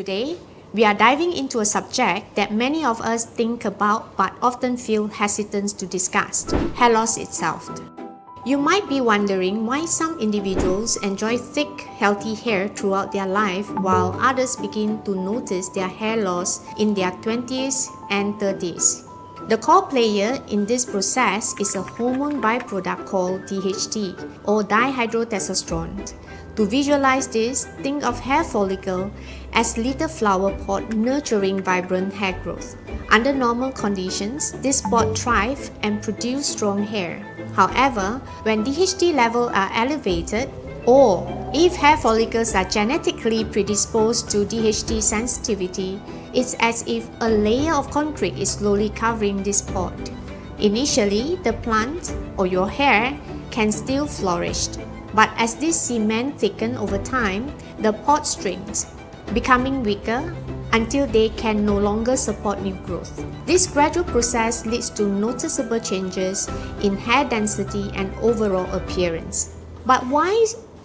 Today, we are diving into a subject that many of us think about but often feel hesitant to discuss: hair loss itself. You might be wondering why some individuals enjoy thick, healthy hair throughout their life while others begin to notice their hair loss in their 20s and 30s. The core player in this process is a hormone byproduct called DHT or dihydrotestosterone. To visualize this, think of hair follicle as little flower pot nurturing vibrant hair growth. Under normal conditions, this pot thrive and produce strong hair. However, when DHT levels are elevated, or if hair follicles are genetically predisposed to DHT sensitivity, it's as if a layer of concrete is slowly covering this pot. Initially, the plant or your hair can still flourish, but as this cement thickens over time, the pot shrinks, becoming weaker until they can no longer support new growth. This gradual process leads to noticeable changes in hair density and overall appearance. But why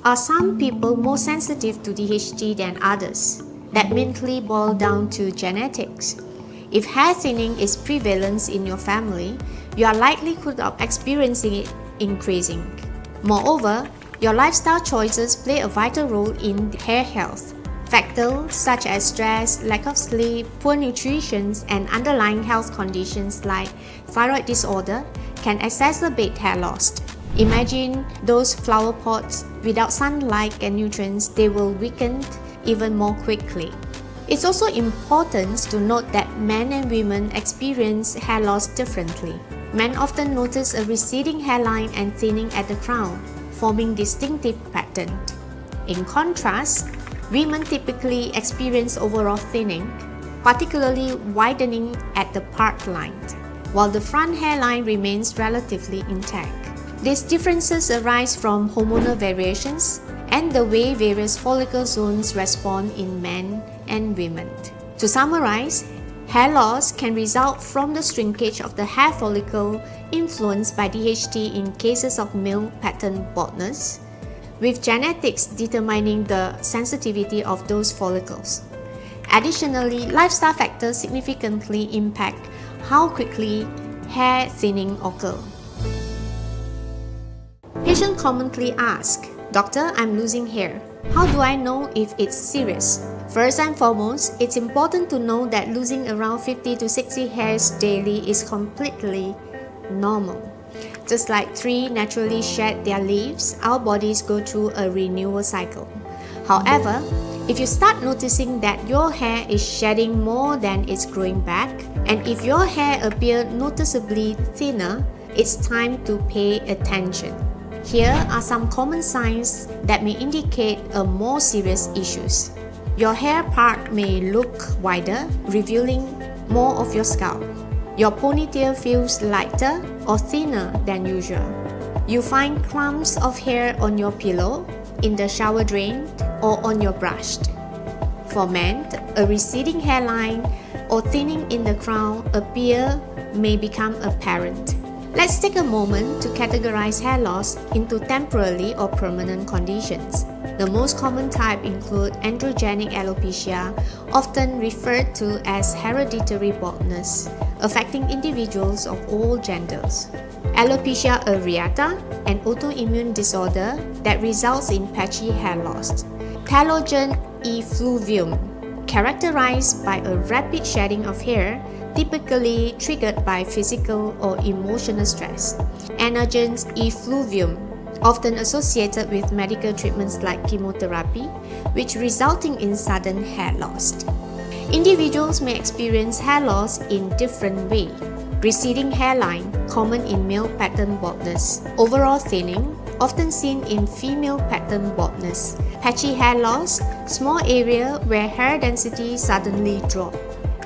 are some people more sensitive to DHT than others? That mainly boils down to genetics. If hair thinning is prevalent in your family, your likelihood of experiencing it increasing. Moreover, your lifestyle choices play a vital role in hair health. Factors such as stress, lack of sleep, poor nutrition, and underlying health conditions like thyroid disorder can exacerbate hair loss. Imagine those flower pots without sunlight and nutrients, they will weaken even more quickly. It's also important to note that men and women experience hair loss differently. Men often notice a receding hairline and thinning at the crown, forming distinctive pattern. In contrast, women typically experience overall thinning, particularly widening at the part line, while the front hairline remains relatively intact. These differences arise from hormonal variations and the way various follicle zones respond in men and women. To summarize, hair loss can result from the shrinkage of the hair follicle influenced by DHT in cases of male pattern baldness, with genetics determining the sensitivity of those follicles. Additionally, lifestyle factors significantly impact how quickly hair thinning occurs. Patients commonly ask, "Doctor, I'm losing hair. How do I know if it's serious?" First and foremost, it's important to know that losing around 50 to 60 hairs daily is completely normal. Just like trees naturally shed their leaves, our bodies go through a renewal cycle. However, if you start noticing that your hair is shedding more than it's growing back, and if your hair appears noticeably thinner, it's time to pay attention. Here are some common signs that may indicate a more serious issues. Your hair part may look wider, revealing more of your scalp. Your ponytail feels lighter or thinner than usual. You find clumps of hair on your pillow, in the shower drain, or on your brush. For men, a receding hairline or thinning in the crown may become apparent. Let's take a moment to categorize hair loss into temporary or permanent conditions. The most common type include androgenic alopecia, often referred to as hereditary baldness, affecting individuals of all genders. Alopecia areata, an autoimmune disorder that results in patchy hair loss. Telogen effluvium, characterized by a rapid shedding of hair, typically triggered by physical or emotional stress. Anagen effluvium, often associated with medical treatments like chemotherapy, which resulting in sudden hair loss. Individuals may experience hair loss in different ways. Receding hairline, common in male pattern baldness. Overall thinning, often seen in female pattern baldness. Patchy hair loss, small area where hair density suddenly drops.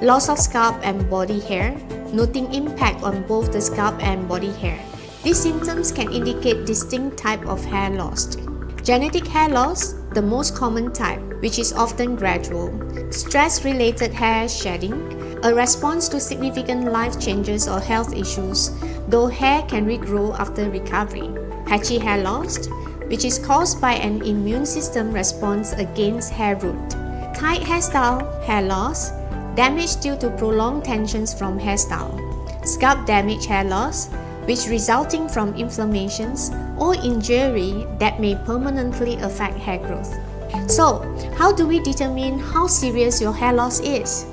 Loss of scalp and body hair, noting impact on both the scalp and body hair. These symptoms can indicate distinct type of hair loss. Genetic hair loss, the most common type, which is often gradual. Stress-related hair shedding, a response to significant life changes or health issues, though hair can regrow after recovery. Patchy hair loss, which is caused by an immune system response against hair root. tight hairstyle, hair loss, damage due to prolonged tensions from hairstyle, scalp damage, hair loss, which resulting from inflammations or injury that may permanently affect hair growth. So, how do we determine how serious your hair loss is?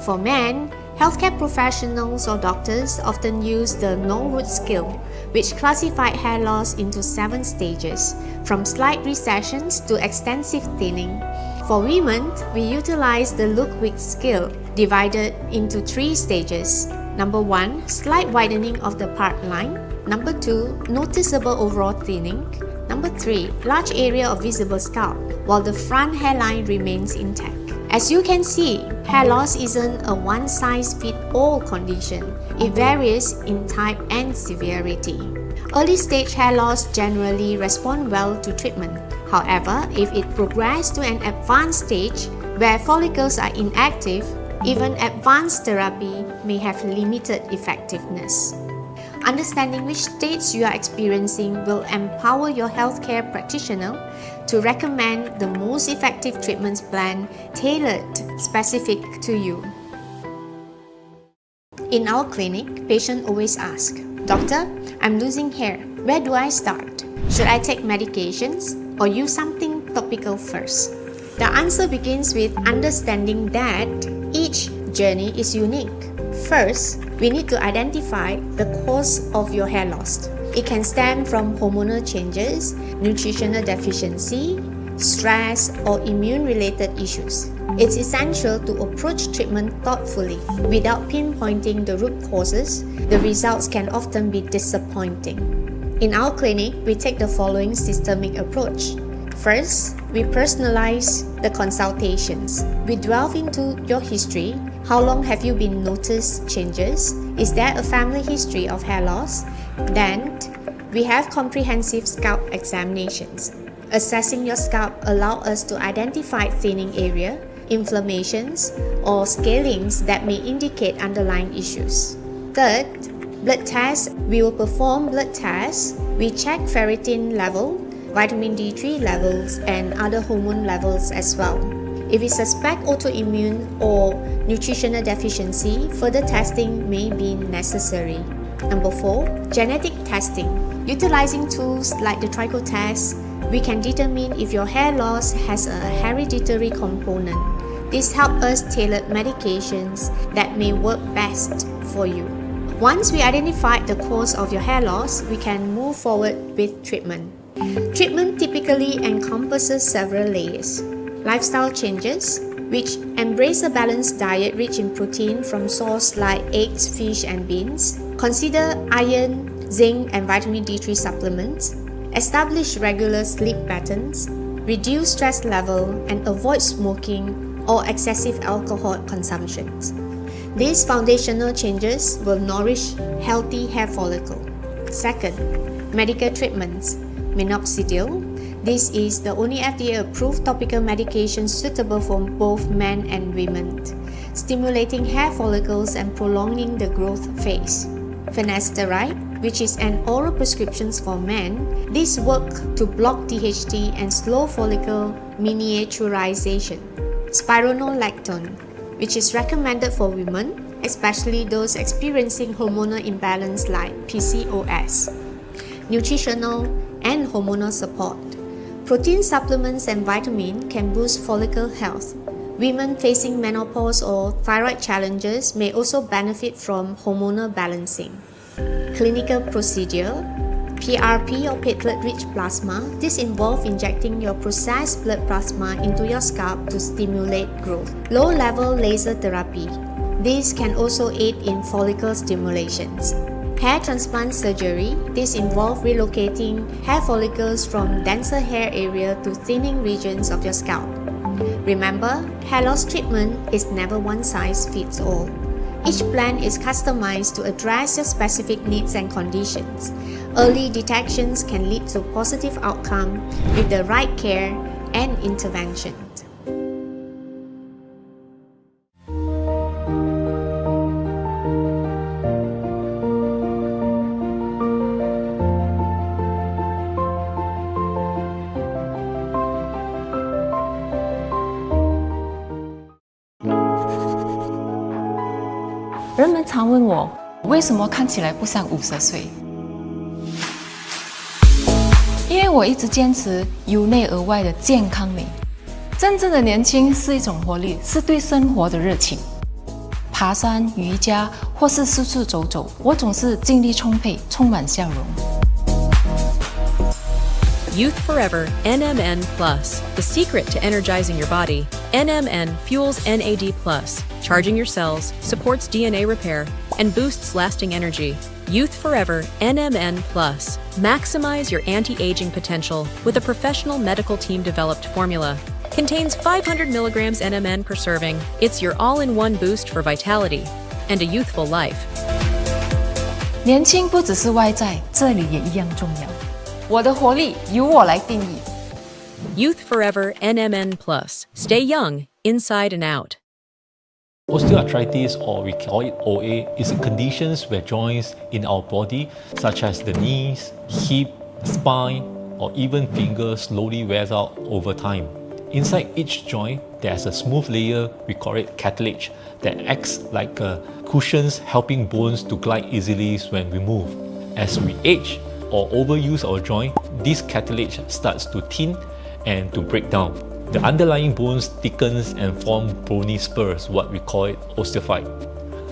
For men, healthcare professionals or doctors often use the no-root scale, which classified hair loss into 7 stages, from slight recessions to extensive thinning. For women, we utilize the Ludwig scale, divided into 3 stages. Number 1, slight widening of the part line. Number 2, noticeable overall thinning. Number 3, large area of visible scalp, while the front hairline remains intact. As you can see, hair loss isn't a one-size-fits-all condition. It varies in type and severity. Early stage hair loss generally respond well to treatment. However, if it progresses to an advanced stage where follicles are inactive, even advanced therapy may have limited effectiveness. Understanding which stage you are experiencing will empower your healthcare practitioner to recommend the most effective treatment plan tailored specific to you. In our clinic, patients always ask, "Doctor, I'm losing hair. Where do I start? Should I take medications or use something topical first?" The answer begins with understanding that each journey is unique. First, we need to identify the cause of your hair loss. It can stem from hormonal changes, nutritional deficiency, stress, or immune-related issues. It's essential to approach treatment thoughtfully. Without pinpointing the root causes, the results can often be disappointing. In our clinic, we take the following systemic approach. First, we personalize the consultations. We delve into your history. How long have you been noticed changes? Is there a family history of hair loss? Then, we have comprehensive scalp examinations. Assessing your scalp allows us to identify thinning area, inflammations, or scalings that may indicate underlying issues. Third, blood tests. We will perform blood tests. We check ferritin level, vitamin D3 levels, and other hormone levels as well. If we suspect autoimmune or nutritional deficiency, further testing may be necessary. Number 4, genetic testing. Utilizing tools like the tricho test, we can determine if your hair loss has a hereditary component. This helps us tailor medications that may work best for you. Once we identify the cause of your hair loss, we can move forward with treatment. Treatment typically encompasses several layers. Lifestyle changes, which embrace a balanced diet rich in protein from sources like eggs, fish, and beans. Consider iron, zinc, and vitamin D3 supplements. Establish regular sleep patterns. Reduce stress level and avoid smoking or excessive alcohol consumption. These foundational changes will nourish healthy hair follicle. Second, medical treatments. Minoxidil. This is the only FDA-approved topical medication suitable for both men and women, stimulating hair follicles and prolonging the growth phase. Finasteride, which is an oral prescription for men. This works to block DHT and slow follicle miniaturization. Spironolactone, which is recommended for women, especially those experiencing hormonal imbalance like PCOS. Nutritional and hormonal support. Protein supplements and vitamin can boost follicle health. Women facing menopause or thyroid challenges may also benefit from hormonal balancing. Clinical procedure. PRP or platelet-rich plasma. This involves injecting your processed blood plasma into your scalp to stimulate growth. Low-level laser therapy. This can also aid in follicle stimulations. Hair transplant surgery. This involves relocating hair follicles from denser hair area to thinning regions of your scalp. Remember, hair loss treatment is never one size fits all. Each plan is customized to address your specific needs and conditions. Early detections can lead to positive outcome with the right care and intervention. 人们常问我，为什么看起来不像50岁？因为我一直坚持由内而外的健康美。真正的年轻是一种活力，是对生活的热情。爬山、瑜伽或是四处走走，我总是精力充沛，充满笑容。Youth Forever NMN Plus, the secret to energizing your body. NMN fuels NAD+, charging your cells, supports DNA repair, and boosts lasting energy. Youth Forever NMN Plus. Maximize your anti-aging potential with a professional medical team developed formula. Contains 500 milligrams NMN per serving. It's your all-in-one boost for vitality and a youthful life. 年轻不只是外在，这里也一样重要。我的活力由我来定义。Youth Forever NMN Plus. Stay young, inside and out. Osteoarthritis, or we call it OA, is a condition where joints in our body, such as the knees, hip, spine, or even fingers, slowly wears out over time. Inside each joint, there's a smooth layer, we call it cartilage, that acts like cushions helping bones to glide easily when we move. As we age or overuse our joint, this cartilage starts to thin and to break down. The underlying bones thickens and form bony spurs, what we call it osteophyte.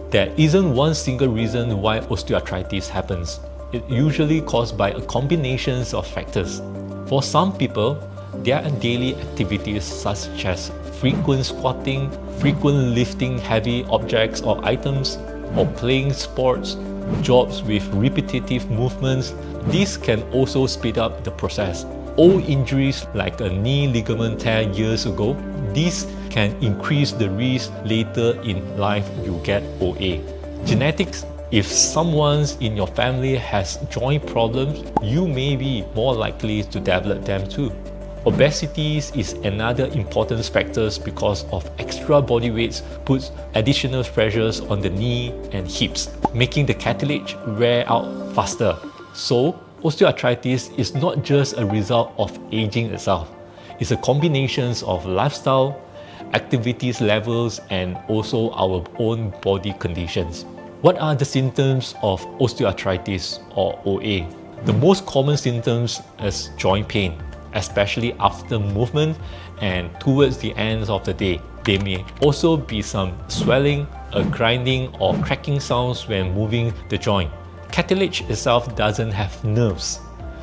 There isn't one single reason why osteoarthritis happens. It's usually caused by a combination of factors. For some people, their daily activities such as frequent squatting, frequent lifting heavy objects or items, or playing sports, jobs with repetitive movements, this can also speed up the process. Old injuries like a knee ligament tear years ago, this can increase the risk later in life you get OA. Genetics. If someone in your family has joint problems, you may be more likely to develop them too. Obesity is another important factor because of extra body weights puts additional pressures on the knee and hips, making the cartilage wear out faster. So, osteoarthritis is not just a result of aging itself. It's a combination of lifestyle, activities levels, and also our own body conditions. What are the symptoms of osteoarthritis or OA? The most common symptoms is joint pain, especially after movement and towards the end of the day. There may also be some swelling, a grinding or cracking sounds when moving the joint. Cartilage itself doesn't have nerves,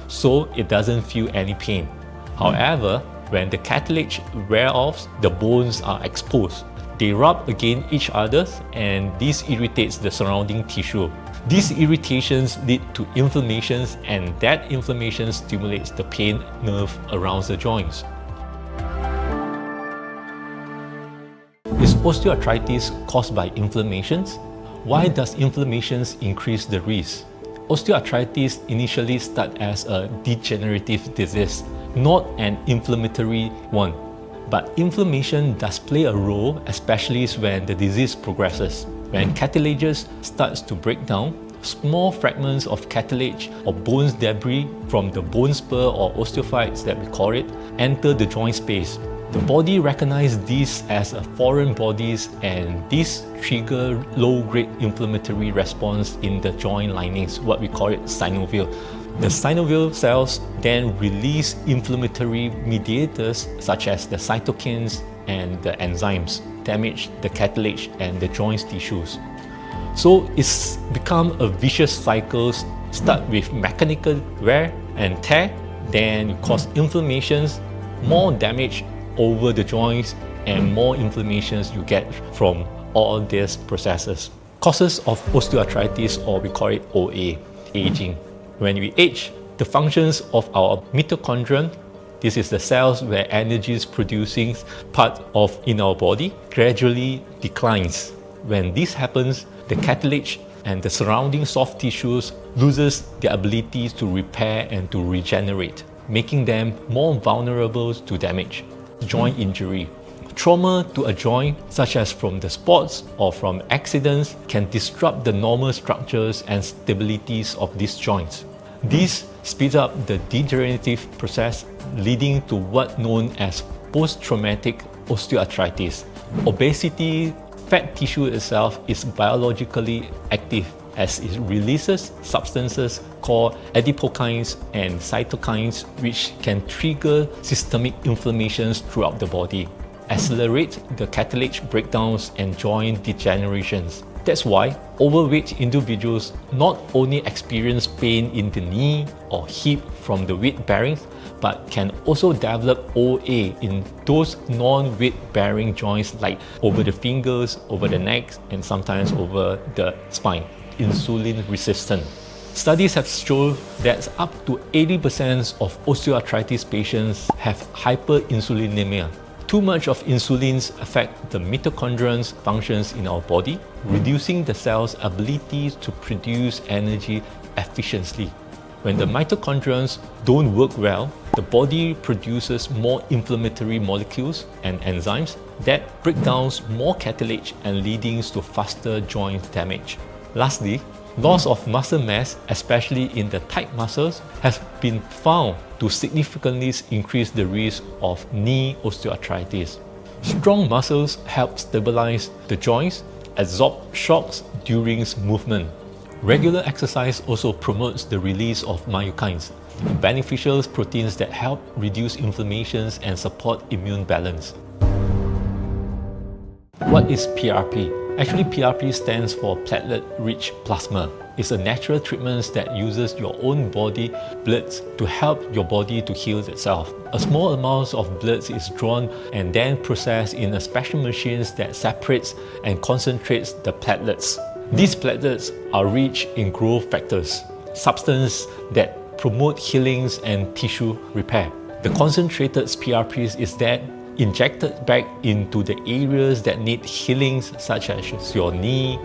so it doesn't feel any pain. However, when the cartilage wears off, the bones are exposed. They rub against each other and this irritates the surrounding tissue. These irritations lead to inflammations, and that inflammation stimulates the pain nerve around the joints. Is osteoarthritis caused by inflammations? Why does inflammations increase the risk? Osteoarthritis initially starts as a degenerative disease, not an inflammatory one. But inflammation does play a role, especially when the disease progresses. When cartilages starts to break down, small fragments of cartilage or bone debris from the bone spur or osteophytes that we call it enter the joint space. The body recognizes these as foreign bodies, and this trigger low-grade inflammatory response in the joint linings, what we call it synovial. The synovial cells then release inflammatory mediators such as the cytokines and the enzymes, damage the cartilage and the joint tissues. So it's become a vicious cycle, start with mechanical wear and tear, then cause inflammations, more damage over the joints, and more inflammations you get from all these processes. Causes of osteoarthritis, or we call it OA, aging. When we age, the functions of our mitochondria, this is the cells where energy is producing part of in our body, gradually declines. When this happens, the cartilage and the surrounding soft tissues loses their ability to repair and to regenerate, making them more vulnerable to damage. Joint injury. Trauma to a joint, such as from the sports or from accidents, can disrupt the normal structures and stabilities of these joints. This speeds up the degenerative process, leading to what known as post-traumatic osteoarthritis. Obesity fat tissue itself is biologically active as it releases substances called adipokines and cytokines, which can trigger systemic inflammations throughout the body, accelerate the cartilage breakdowns and joint degenerations. That's why overweight individuals not only experience pain in the knee or hip from the weight bearing, but can also develop OA in those non-weight bearing joints like over the fingers, over the neck, and sometimes over the spine. Insulin resistant. Studies have shown that up to 80% of osteoarthritis patients have hyperinsulinemia. Too much of insulins affect the mitochondrial functions in our body, reducing the cell's ability to produce energy efficiently. When the mitochondria don't work well, the body produces more inflammatory molecules and enzymes that break down more cartilage and leading to faster joint damage. Lastly, loss of muscle mass, especially in the tight muscles, has been found to significantly increase the risk of knee osteoarthritis. Strong muscles help stabilize the joints, absorb shocks during movement. Regular exercise also promotes the release of myokines, beneficial proteins that help reduce inflammations and support immune balance. What is PRP? Actually, PRP stands for platelet-rich plasma. It's a natural treatment that uses your own body blood to help your body to heal itself. A small amount of blood is drawn and then processed in a special machine that separates and concentrates the platelets. These platelets are rich in growth factors, substances that promote healings and tissue repair. The concentrated PRPs is then injected back into the areas that need healings, such as your knee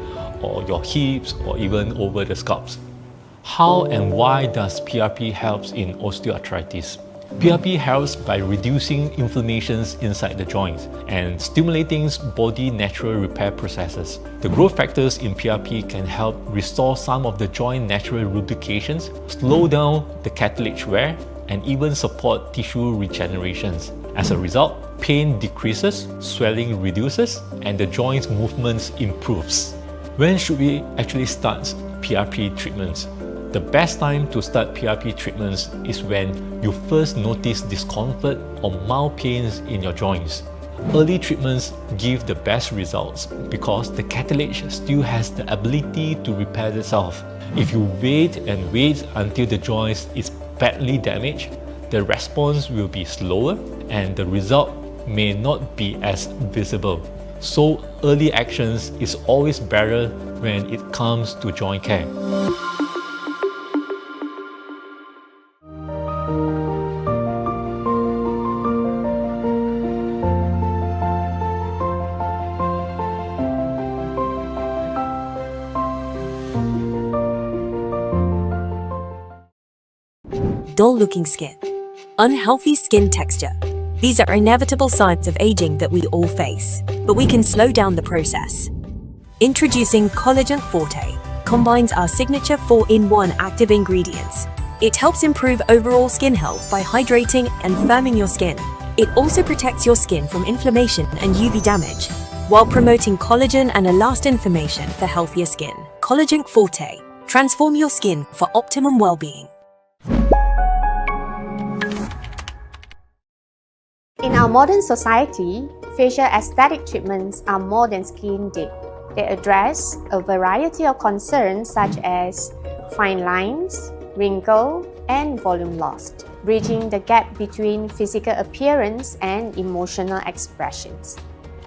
or your hips or even over the scalps. How and why does PRP help in osteoarthritis? PRP helps by reducing inflammations inside the joints and stimulating body natural repair processes. The growth factors in PRP can help restore some of the joint natural lubrications, slow down the cartilage wear, and even support tissue regenerations. As a result, pain decreases, swelling reduces, and the joint movements improves. When should we actually start PRP treatments? The best time to start PRP treatments is when you first notice discomfort or mild pains in your joints. Early treatments give the best results because the cartilage still has the ability to repair itself. If you wait until the joint is badly damaged, the response will be slower and the result may not be as visible. So early actions is always better when it comes to joint care. Dull-looking skin, unhealthy skin texture. These are inevitable signs of aging that we all face, but we can slow down the process. Introducing Collagen Forte combines our signature 4-in-1 active ingredients. It helps improve overall skin health by hydrating and firming your skin. It also protects your skin from inflammation and UV damage, while promoting collagen and elastin formation for healthier skin. Collagen Forte. Transform your skin for optimum well-being. In our modern society, facial aesthetic treatments are more than skin deep. They address a variety of concerns such as fine lines, wrinkle, and volume loss, bridging the gap between physical appearance and emotional expressions.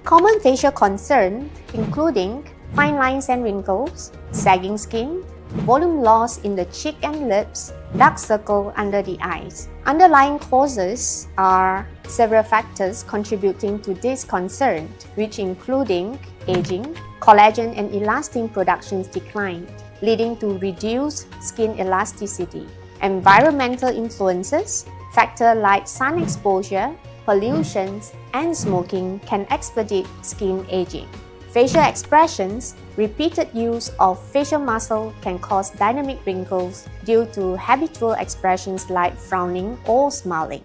Common facial concerns including fine lines and wrinkles, sagging skin, volume loss in the cheek and lips, dark circle under the eyes. Underlying causes are several factors contributing to this concern, which including aging, collagen and elastin productions decline, leading to reduced skin elasticity. Environmental influences, factors like sun exposure, pollutions, and smoking can expedite skin aging. Facial expressions, repeated use of facial muscle can cause dynamic wrinkles due to habitual expressions like frowning or smiling.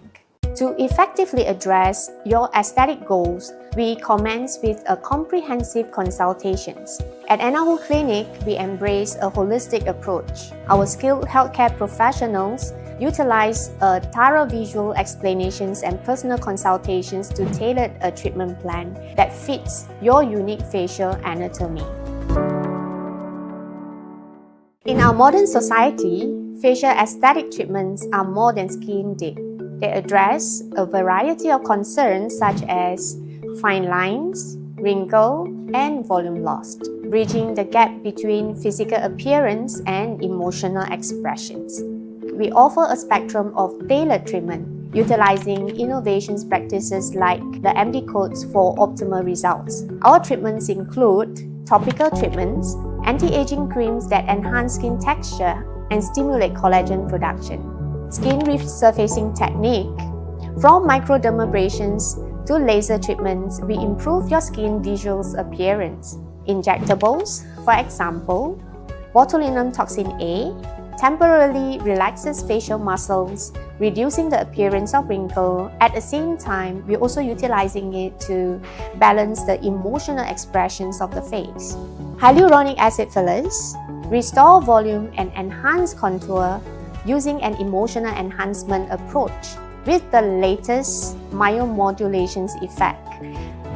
To effectively address your aesthetic goals, we commence with a comprehensive consultations. At Anahu Clinic, we embrace a holistic approach. Our skilled healthcare professionals utilize thorough visual explanations and personal consultations to tailor a treatment plan that fits your unique facial anatomy. In our modern society, facial aesthetic treatments are more than skin deep. They address a variety of concerns such as fine lines, wrinkle, and volume loss, bridging the gap between physical appearance and emotional expressions. We offer a spectrum of tailored treatment, utilizing innovations practices like the MD codes for optimal results. Our treatments include topical treatments, anti-aging creams that enhance skin texture and stimulate collagen production, skin resurfacing technique. From microdermabrasions to laser treatments, we improve your skin visual appearance. Injectables, for example, botulinum toxin A, temporarily relaxes facial muscles, reducing the appearance of wrinkle. At the same time, we're also utilizing it to balance the emotional expressions of the face. Hyaluronic acid fillers restore volume and enhance contour using an emotional enhancement approach with the latest myomodulations effect,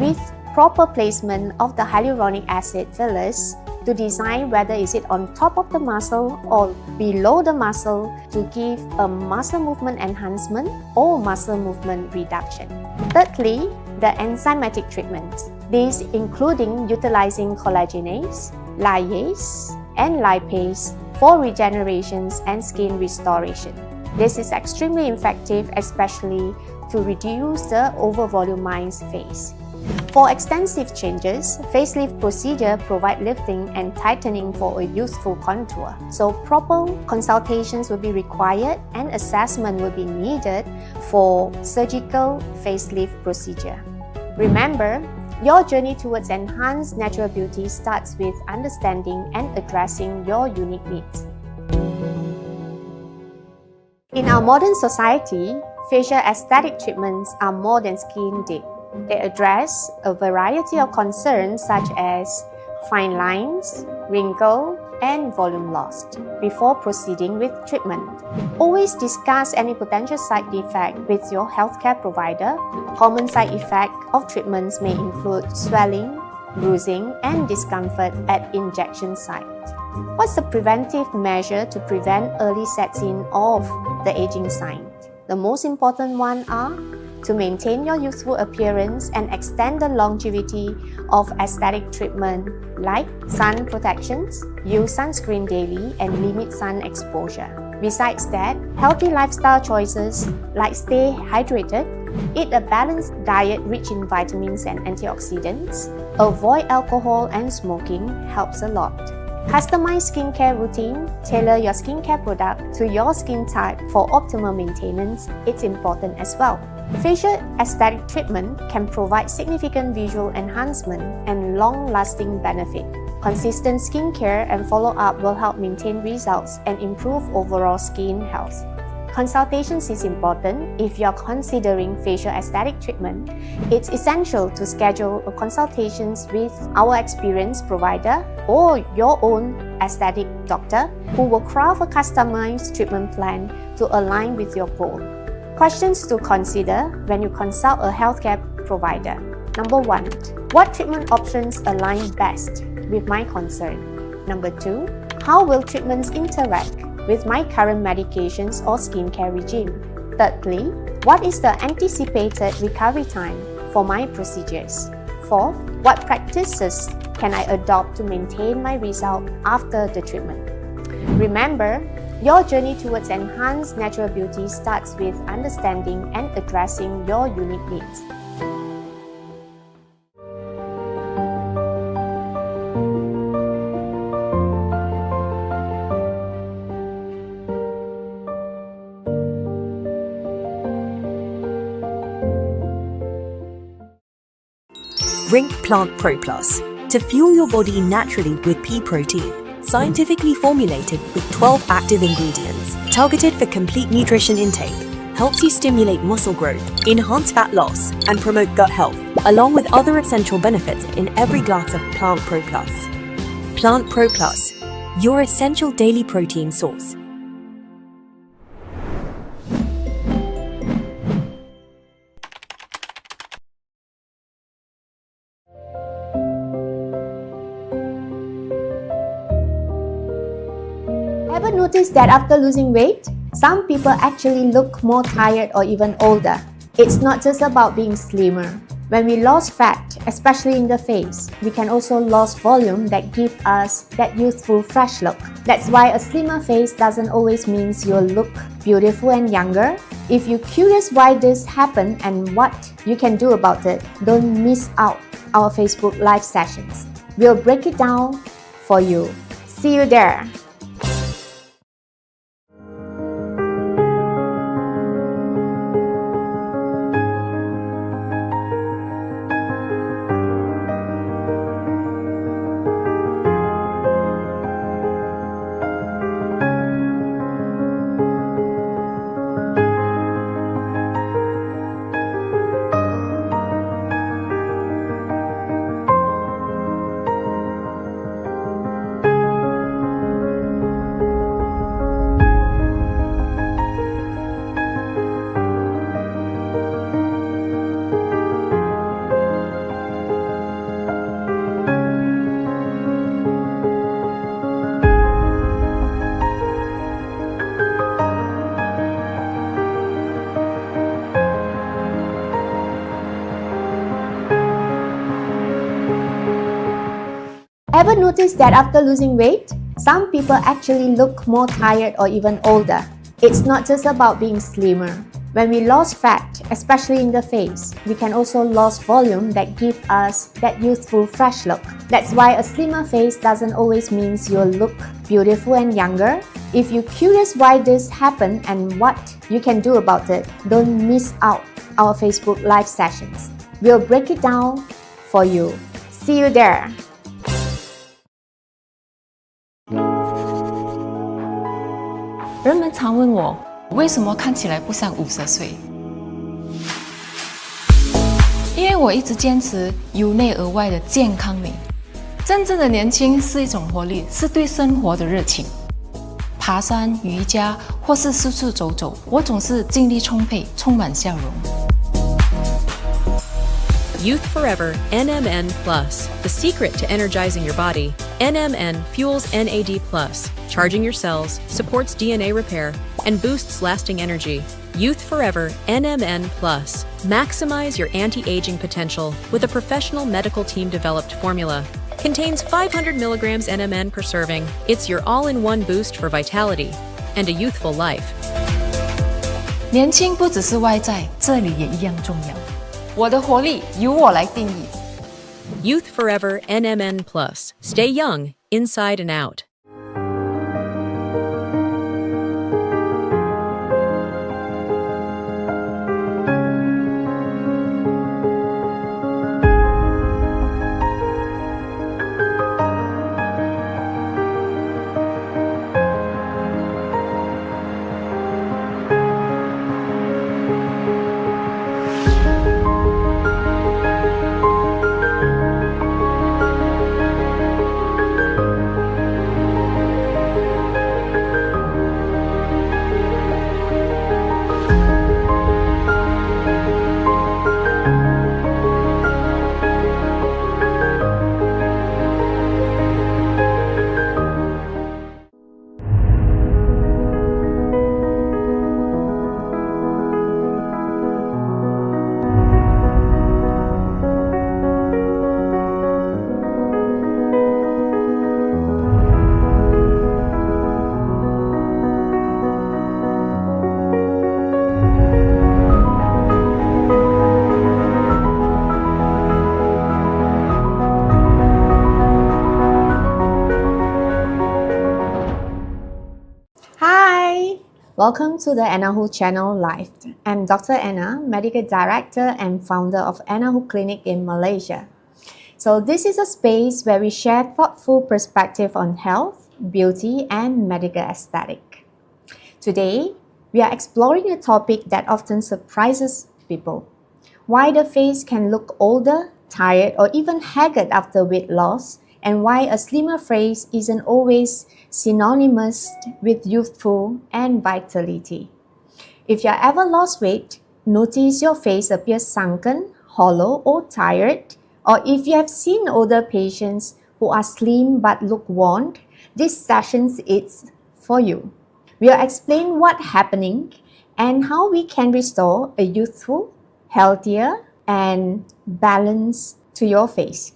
with proper placement of the hyaluronic acid fillers to design whether is it on top of the muscle or below the muscle to give a muscle movement enhancement or muscle movement reduction. Thirdly, the enzymatic treatment. These including utilizing collagenase, lyase, and lipase for regenerations and skin restoration. This is extremely effective, especially to reduce the over-volumized face. For extensive changes, facelift procedure provide lifting and tightening for a youthful contour. So proper consultations will be required and assessment will be needed for surgical facelift procedure. Remember, your journey towards enhanced natural beauty starts with understanding and addressing your unique needs. In our modern society, facial aesthetic treatments are more than skin deep. They address a variety of concerns such as fine lines, wrinkle, and volume loss. Before proceeding with treatment, always discuss any potential side effect with your healthcare provider. Common side effects of treatments may include swelling, bruising, and discomfort at injection site. What's the preventive measure to prevent early setting of the aging sign? The most important one are to maintain your youthful appearance and extend the longevity of aesthetic treatment like sun protections, use sunscreen daily, and limit sun exposure. Besides that, healthy lifestyle choices like stay hydrated, eat a balanced diet rich in vitamins and antioxidants, avoid alcohol and smoking helps a lot. Customize skincare routine, tailor your skincare product to your skin type for optimal maintenance. It's important as well. Facial aesthetic treatment can provide significant visual enhancement and long-lasting benefit. Consistent skincare and follow-up will help maintain results and improve overall skin health. Consultations is important if you are considering facial aesthetic treatment. It's essential to schedule a consultations with our experienced provider or your own aesthetic doctor who will craft a customized treatment plan to align with your goal. Questions to consider when you consult a healthcare provider. Number 1. What treatment options align best with my concern? Number 2. How will treatments interact with my current medications or skincare regime? Thirdly, what is the anticipated recovery time for my procedures? Fourth, what practices can I adopt to maintain my result after the treatment? Remember, your journey towards enhanced natural beauty starts with understanding and addressing your unique needs. Drink Plant Pro Plus to fuel your body naturally with pea protein, scientifically formulated with 12 active ingredients, targeted for complete nutrition intake. helps you stimulate muscle growth, enhance fat loss, and promote gut health, along with other essential benefits in every glass of Plant Pro Plus. Plant Pro Plus, your essential daily protein source. Ever noticed that after losing weight, some people actually look more tired or even older? It's not just about being slimmer. When we lose fat, especially in the face, we can also lose volume that gives us that youthful, fresh look. That's why a slimmer face doesn't always mean you'll look beautiful and younger. If you're curious why this happened and what you can do about it, don't miss out our Facebook live sessions. We'll break it down for you. See you there. Ever noticed that after losing weight, some people actually look more tired or even older? It's not just about being slimmer. When we lose fat, especially in the face, we can also lose volume that gives us that youthful, fresh look. That's why a slimmer face doesn't always mean you'll look beautiful and younger. If you're curious why this happened and what you can do about it, don't miss out our Facebook live sessions. We'll break it down for you. See you there. 人们常问我，为什么看起来不像50岁？因为我一直坚持由内而外的健康美。真正的年轻是一种活力，是对生活的热情。爬山、瑜伽或是四处走走，我总是精力充沛，充满笑容。Youth Forever NMN Plus, the secret to energizing your body. NMN fuels NAD+, charging your cells, supports DNA repair, and boosts lasting energy. Youth Forever NMN Plus. Maximize your anti-aging potential with a professional medical team-developed formula. Contains 500 milligrams NMN per serving. It's your all-in-one boost for vitality and a youthful life. 年轻不只是外在，这里也一样重要。我的活力由我来定义。Youth Forever NMN Plus. Stay young, inside and out. Welcome to the Anna Hu channel live. I'm Dr. Anna, Medical Director and founder of Anna Hu Clinic in Malaysia. So this is a space where we share thoughtful perspective on health, beauty and medical aesthetic. Today, we are exploring a topic that often surprises people. Why the face can look older, tired, or even haggard after weight loss, and why a slimmer face isn't always synonymous with youthful and vitality. If you ever lost weight, notice your face appears sunken, hollow, or tired, or if you have seen older patients who are slim but look worn, this session is for you. We'll explain what's happening and how we can restore a youthful, healthier, and balanced to your face.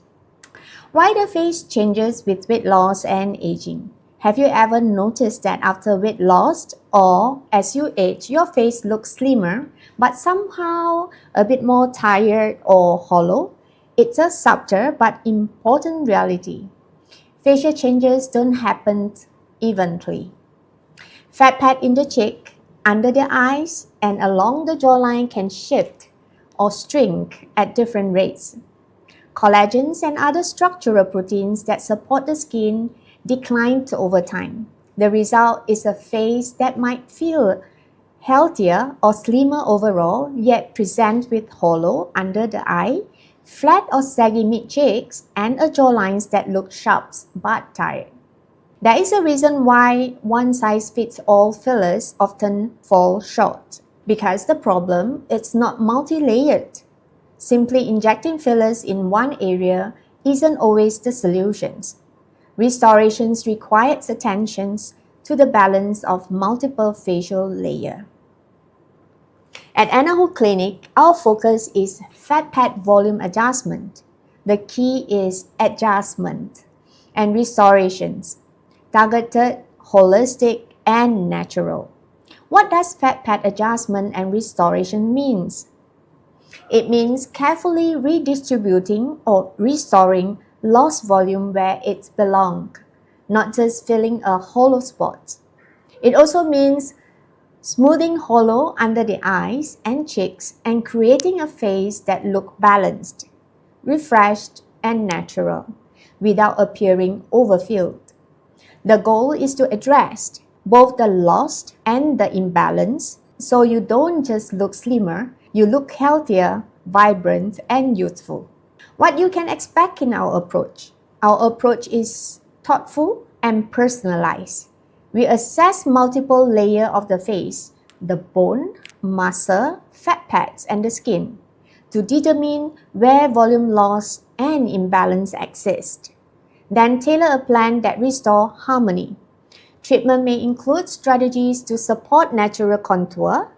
Why the face changes with weight loss and aging? Have you ever noticed that after weight loss or as you age, your face looks slimmer but somehow a bit more tired or hollow? It's a subtle but important reality. Facial changes don't happen evenly. Fat pad in the cheek, under the eyes, and along the jawline can shift or shrink at different rates. Collagens and other structural proteins that support the skin decline over time. The result is a face that might feel healthier or slimmer overall, yet present with hollow under the eye, flat or saggy mid-cheeks, and a jawline that look sharp but tired. There is a reason why one-size-fits-all fillers often fall short. Because the problem is not multi-layered. Simply injecting fillers in one area isn't always the solution. Restorations requires attention to the balance of multiple facial layers. At Anahu Clinic, our focus is fat pad volume adjustment. The key is adjustment and restorations, targeted, holistic, and natural. What does fat pad adjustment and restoration means? It means carefully redistributing or restoring lost volume where it belongs, not just filling a hollow spot. It also means smoothing hollow under the eyes and cheeks and creating a face that looks balanced, refreshed, and natural without appearing overfilled. The goal is to address both the loss and the imbalance, so you don't just look slimmer, you look healthier, vibrant, and youthful. What you can expect in our approach? Our approach is thoughtful and personalized. We assess multiple layers of the face, the bone, muscle, fat pads, and the skin, to determine where volume loss and imbalance exist. Then tailor a plan that restores harmony. Treatment may include strategies to support natural contour,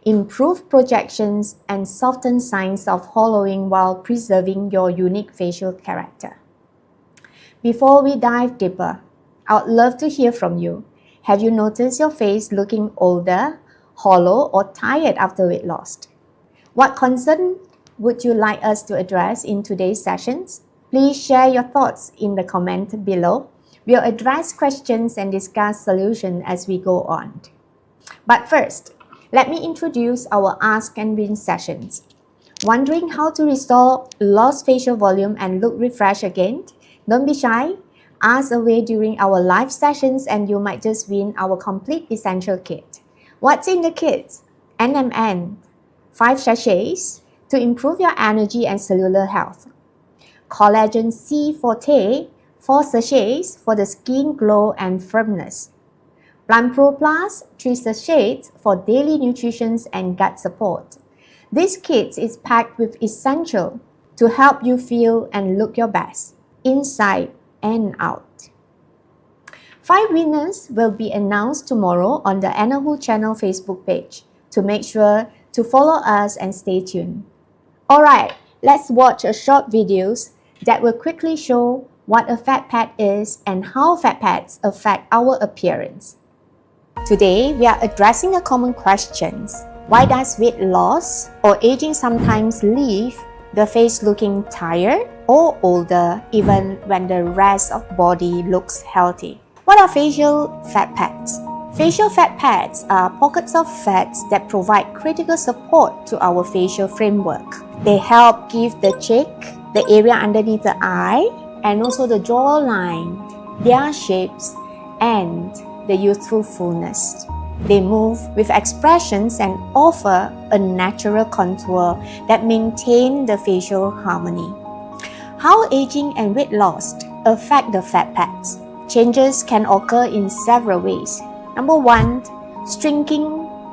improve projections, and soften signs of hollowing while preserving your unique facial character. Before we dive deeper, I would love to hear from you. Have you noticed your face looking older, hollow, or tired after weight loss? What concern would you like us to address in today's sessions? Please share your thoughts in the comment below. We'll address questions and discuss solutions as we go on. But first, let me introduce our Ask and Win sessions. Wondering how to restore lost facial volume and look refreshed again? Don't be shy. Ask away during our live sessions and you might just win our complete essential kit. What's in the kit? NMN, 5 sachets to improve your energy and cellular health. Collagen C Forte, 4 sachets for the skin glow and firmness. Plant Pro Plus, 3 sachets for daily nutrition and gut support. This kit is packed with essential to help you feel and look your best, inside and out. 5 winners will be announced tomorrow on the Anahu channel Facebook page. To make sure to follow us and stay tuned. Alright, let's watch a short videos that will quickly show what a fat pad is and how fat pads affect our appearance. Today, we are addressing a common question. Why does weight loss or aging sometimes leave the face looking tired or older even when the rest of body looks healthy? What are facial fat pads? Facial fat pads are pockets of fats that provide critical support to our facial framework. They help give the cheek, the area underneath the eye, and also the jawline, their shapes, and the youthful fullness. They move with expressions and offer a natural contour that maintain the facial harmony. How aging and weight loss affect the fat pads? Changes can occur in several ways. Number 1, shrinking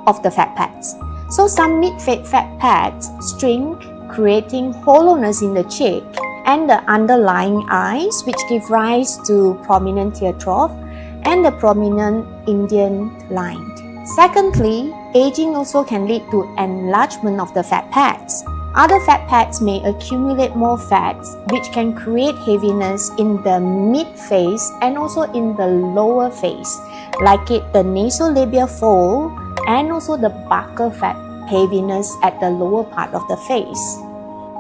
of the fat pads. So some mid-face fat pads shrink, creating hollowness in the cheek and the underlying eyes, which give rise to prominent tear trough and the prominent Indian line. Secondly, aging also can lead to enlargement of the fat pads. Other fat pads may accumulate more fats, which can create heaviness in the mid-face and also in the lower face, like the nasolabial fold and also the buccal fat heaviness at the lower part of the face.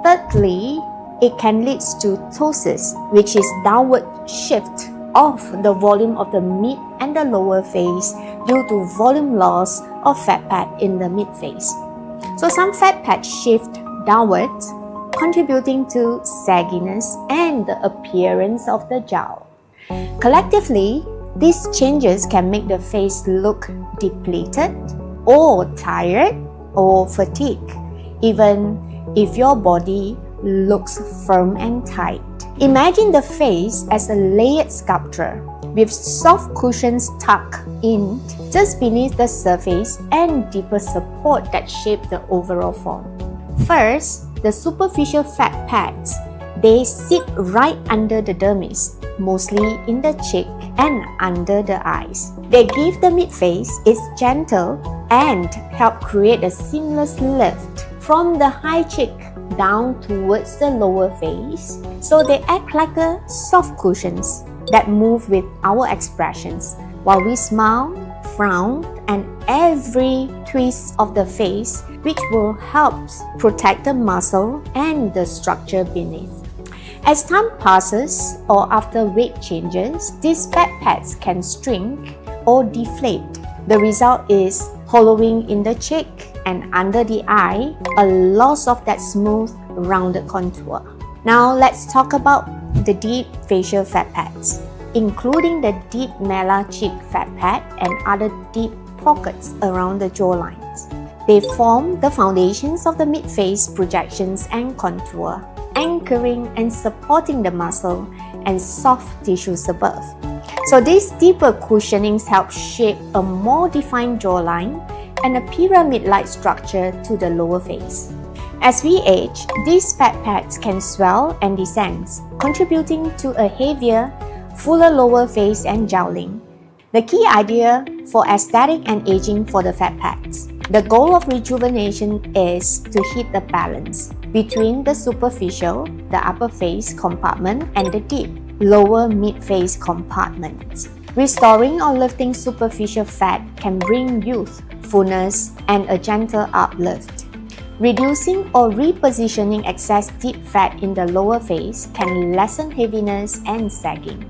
Thirdly, it can lead to ptosis, which is downward shift of the volume of the mid and the lower face due to volume loss of fat pad in the mid face. So some fat pads shift downwards, contributing to sagginess and the appearance of the jowl. Collectively, these changes can make the face look depleted or tired or fatigued, even if your body looks firm and tight. Imagine the face as a layered sculpture with soft cushions tucked in just beneath the surface and deeper support that shape the overall form. First, the superficial fat pads. They sit right under the dermis, mostly in the cheek and under the eyes. They give the mid-face its gentle and help create a seamless lift from the high cheek down towards the lower face. So they act like a soft cushions that move with our expressions while we smile, frown, and every twist of the face, which will help protect the muscle and the structure beneath. As time passes or after weight changes, these fat pads can shrink or deflate. The result is hollowing in the cheek and under the eye, a loss of that smooth, rounded contour. Now let's talk about the deep facial fat pads, including the deep malar cheek fat pad and other deep pockets around the jawlines. They form the foundations of the mid-face projections and contour, anchoring and supporting the muscle and soft tissues above. So these deeper cushionings help shape a more defined jawline and a pyramid-like structure to the lower face. As we age, these fat pads can swell and descend, contributing to a heavier, fuller lower face and jowling. The key idea for aesthetic and aging for the fat pads. The goal of rejuvenation is to hit the balance between the superficial, the upper face compartment, and the deep, lower mid-face compartment. Restoring or lifting superficial fat can bring youth, fullness, and a gentle uplift. Reducing or repositioning excess deep fat in the lower face can lessen heaviness and sagging.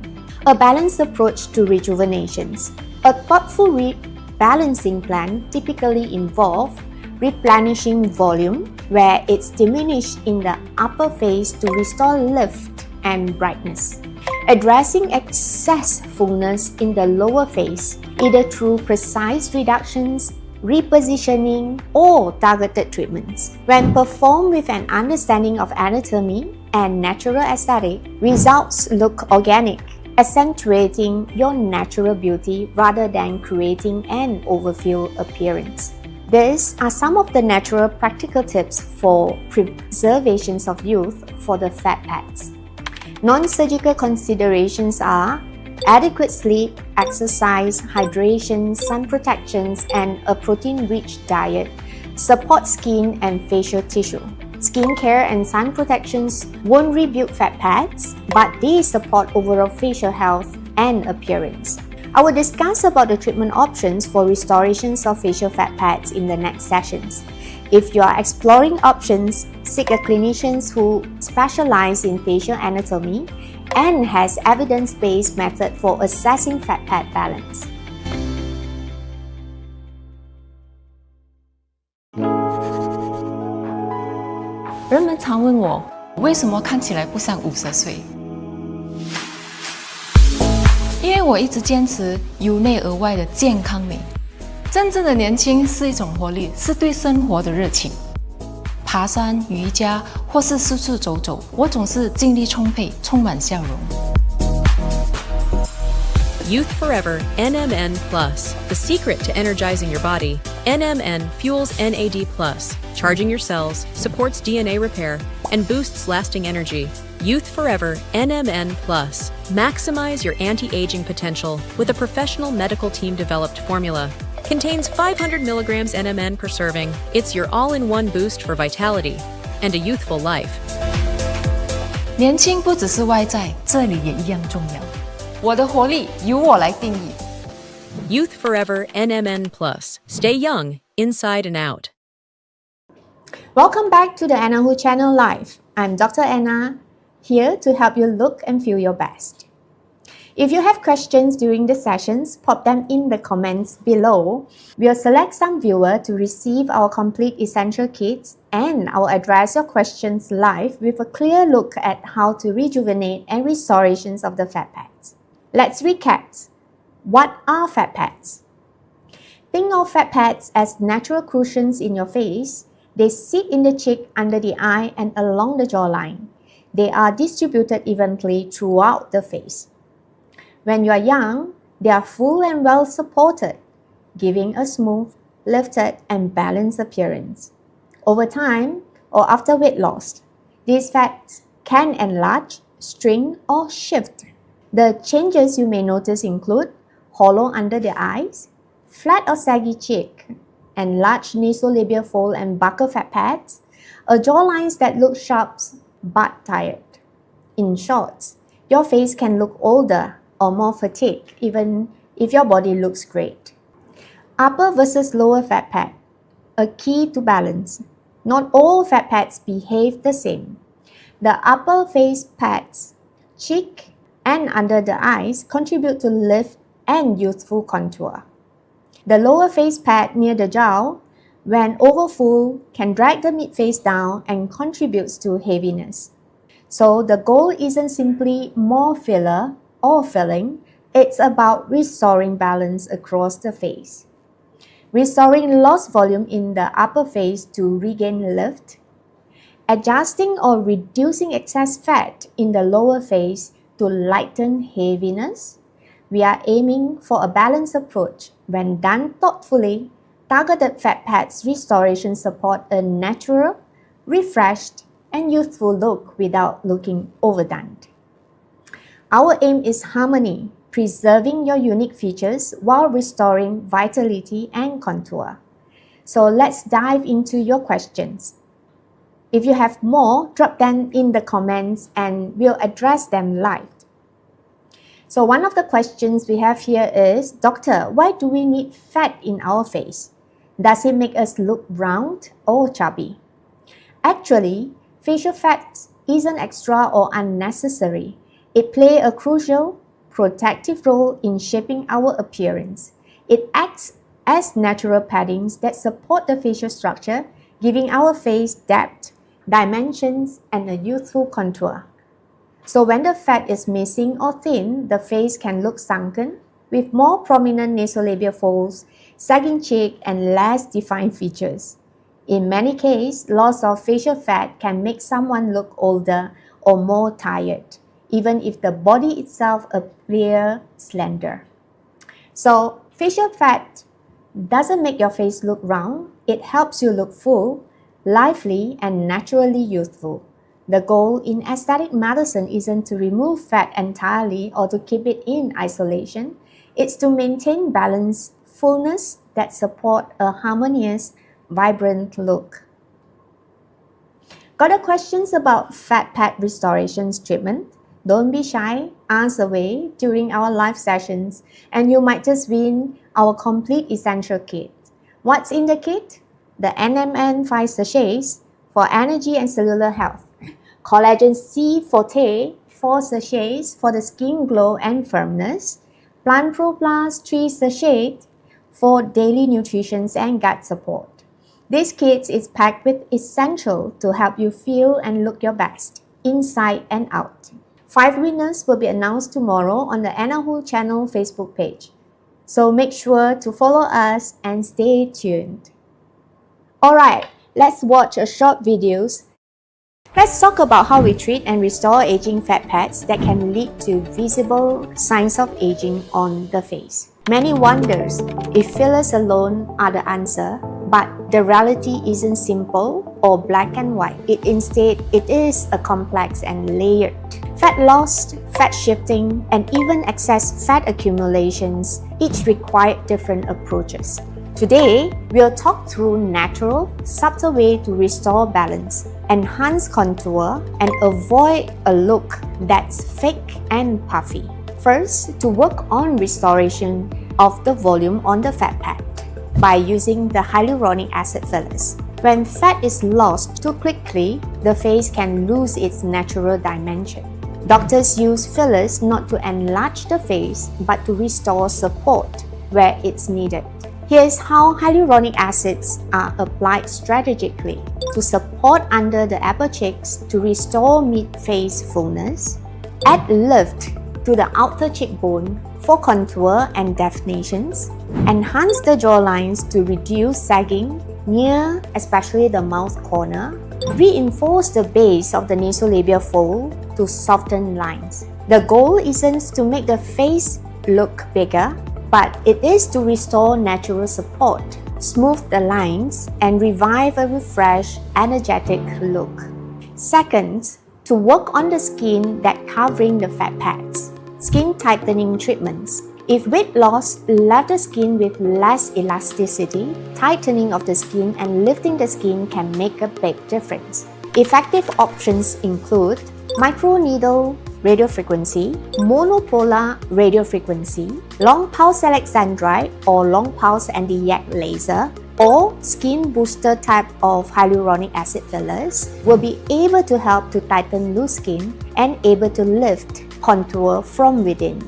A balanced approach to rejuvenations. A thoughtful rebalancing plan typically involves replenishing volume, where it's diminished in the upper face to restore lift and brightness. Addressing excess fullness in the lower face, either through precise reductions, repositioning, or targeted treatments. When performed with an understanding of anatomy and natural aesthetic, results look organic, accentuating your natural beauty rather than creating an overfilled appearance. These are some of the natural practical tips for preservations of youth for the fat pads. Non-surgical considerations are adequate sleep, exercise, hydration, sun protections, and a protein-rich diet support skin and facial tissue. Skincare and sun protections won't rebuild fat pads, but they support overall facial health and appearance. I will discuss about the treatment options for restorations of facial fat pads in the next sessions. If you are exploring options, seek a clinician who specializes in facial anatomy and has evidence-based method for assessing fat pad balance. 人们常问我，为什么看起来不像50岁？因为我一直坚持由内而外的健康美，真正的年轻是一种活力，是对生活的热情。爬山、瑜伽或是四处走走，我总是精力充沛，充满笑容。Youth Forever NMN Plus, the secret to energizing your body. NMN fuels NAD+, charging your cells, supports DNA repair, and boosts lasting energy. Youth Forever NMN Plus. Maximize your anti-aging potential with a professional medical team developed formula. Contains 500 milligrams NMN per serving. It's your all-in-one boost for vitality and a youthful life. 年轻不只是外在，这里也一样重要。我的活力由我来定义。Youth Forever NMN Plus. Stay young, inside and out. Welcome back to the Anna Hu Channel Live. I'm Dr. Anna, here to help you look and feel your best. If you have questions during the sessions, pop them in the comments below. We'll select some viewer to receive our complete essential kits, and I'll address your questions live with a clear look at how to rejuvenate and restorations of the fat pads. Let's recap. What are fat pads? Think of fat pads as natural cushions in your face. They sit in the cheek, under the eye, and along the jawline. They are distributed evenly throughout the face. When you are young, they are full and well supported, giving a smooth, lifted, and balanced appearance. Over time, or after weight loss, these fats can enlarge, shrink, or shift. The changes you may notice include hollow under the eyes, flat or saggy cheek, enlarged nasolabial fold and buccal fat pads, a jawline that looks sharp but tired. In short, your face can look older or more fatigued even if your body looks great. Upper versus lower fat pad. A key to balance. Not all fat pads behave the same. The upper face pads, cheek, and under the eyes contribute to lift and youthful contour. The lower face pad near the jaw, when overfull, can drag the mid-face down and contributes to heaviness. So the goal isn't simply more filler or filling, it's about restoring balance across the face. Restoring lost volume in the upper face to regain lift. Adjusting or reducing excess fat in the lower face to lighten heaviness. We are aiming for a balanced approach. When done thoughtfully, targeted fat pads restoration support a natural, refreshed, and youthful look without looking overdone. Our aim is harmony, preserving your unique features while restoring vitality and contour. So let's dive into your questions. If you have more, drop them in the comments and we'll address them live. So one of the questions we have here is, Doctor, why do we need fat in our face? Does it make us look round or chubby? Actually, facial fat isn't extra or unnecessary. It plays a crucial protective role in shaping our appearance. It acts as natural paddings that support the facial structure, giving our face depth, dimensions, and a youthful contour. So when the fat is missing or thin, the face can look sunken, with more prominent nasolabial folds, sagging cheek, and less defined features. In many cases, loss of facial fat can make someone look older or more tired, even if the body itself appears slender. So, facial fat doesn't make your face look round. It helps you look full, lively, and naturally youthful. The goal in aesthetic medicine isn't to remove fat entirely or to keep it in isolation. It's to maintain balance, fullness that support a harmonious, vibrant look. Got a questions about fat pad restoration treatment? Don't be shy, ask away during our live sessions and you might just win our complete essential kit. What's in the kit? The NMN 5 sachets for energy and cellular health. Collagen C Forte 4 sachets for the skin glow and firmness. Plant Pro Plus 3 sachets for daily nutrition and gut support. This kit is packed with essential to help you feel and look your best, inside and out. 5 winners will be announced tomorrow on the Anna Hu Channel Facebook page. So make sure to follow us and stay tuned. Alright, let's watch a short videos. Let's talk about how we treat and restore aging fat pads that can lead to visible signs of aging on the face. Many wonders if fillers alone are the answer, but the reality isn't simple or black and white. Instead, it is a complex and layered. Fat loss, fat shifting, and even excess fat accumulations each require different approaches. Today, we'll talk through natural, subtle way to restore balance, enhance contour, and avoid a look that's fake and puffy. First, to work on restoration of the volume on the fat pad by using the hyaluronic acid fillers. When fat is lost too quickly, the face can lose its natural dimension. Doctors use fillers not to enlarge the face, but to restore support where it's needed. Here's how hyaluronic acids are applied strategically to support under the upper cheeks to restore mid-face fullness, add lift to the outer cheekbone for contour and definitions, enhance the jawlines to reduce sagging near especially the mouth corner, reinforce the base of the nasolabial fold to soften lines. The goal isn't to make the face look bigger, but it is to restore natural support, smooth the lines, and revive a refreshed, energetic look. Second, to work on the skin that covering the fat pads. Skin tightening treatments. If weight loss left the skin with less elasticity, tightening of the skin and lifting the skin can make a big difference. Effective options include microneedle radiofrequency, monopolar radiofrequency, long pulse alexandrite or long pulse anti-yak laser, or skin booster type of hyaluronic acid fillers will be able to help to tighten loose skin and able to lift contour from within.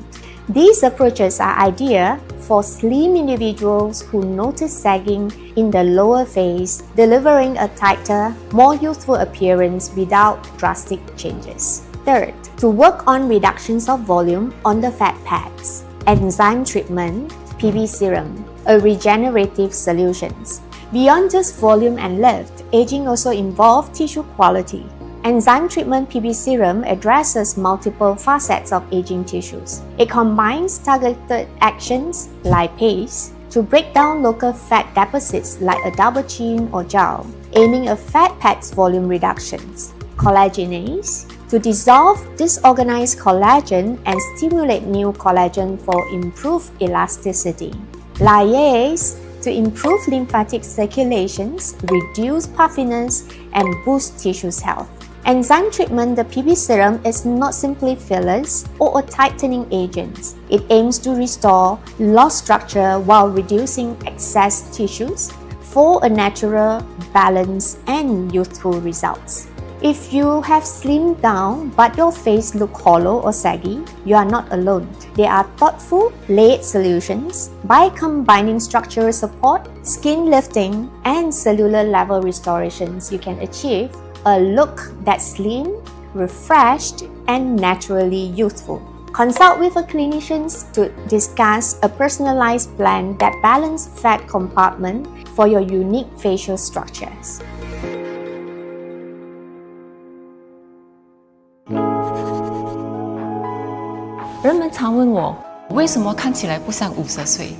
These approaches are ideal for slim individuals who notice sagging in the lower face, delivering a tighter, more youthful appearance without drastic changes. Third, to work on reductions of volume on the fat pads. Enzyme treatment, PB serum, a regenerative solutions. Beyond just volume and lift, aging also involves tissue quality. Enzyme treatment PB serum addresses multiple facets of aging tissues. It combines targeted actions, lipase, to break down local fat deposits like a double chin or jowl, aiming at fat pads volume reductions. Collagenase, to dissolve disorganized collagen and stimulate new collagen for improved elasticity. Lyase, to improve lymphatic circulations, reduce puffiness, and boost tissue's health. Enzyme treatment, the PB serum, is not simply fillers or a tightening agent. It aims to restore lost structure while reducing excess tissues for a natural, balanced, and youthful results. If you have slimmed down but your face looks hollow or saggy, you are not alone. There are thoughtful, layered solutions. By combining structural support, skin lifting, and cellular level restorations, you can achieve a look that's slim, refreshed, and naturally youthful. Consult with a clinician to discuss a personalized plan that balances fat compartment for your unique facial structures. 人们常问我，为什么看起来不像50岁？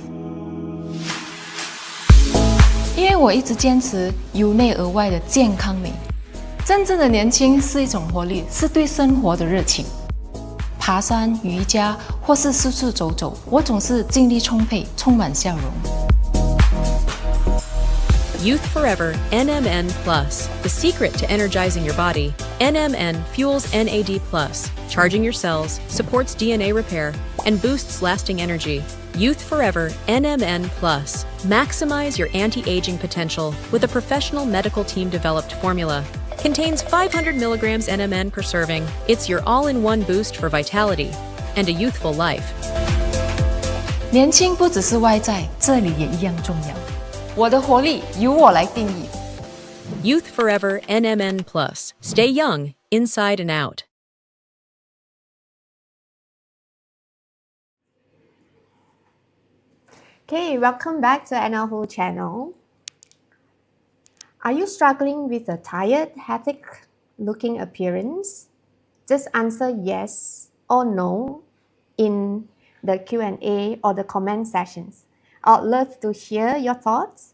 因为我一直坚持由内而外的健康美。真正的年轻是一种活力，是对生活的热情。爬山、瑜伽或是四处走走，我总是精力充沛，充满笑容。Youth Forever NMN Plus, the secret to energizing your body. NMN fuels NAD+, charging your cells, supports DNA repair, and boosts lasting energy. Youth Forever NMN Plus. Maximize your anti-aging potential with a professional medical team developed formula. Contains 500 milligrams NMN per serving. It's your all-in-one boost for vitality and a youthful life. 年轻不只是外在，这里也一样重要。我的活力由我来定义。Youth Forever NMN Plus. Stay young, inside and out. Okay, welcome back to another channel. Are you struggling with a tired, hectic looking appearance? Just answer yes or no in the Q&A or the comment sections. I'd love to hear your thoughts.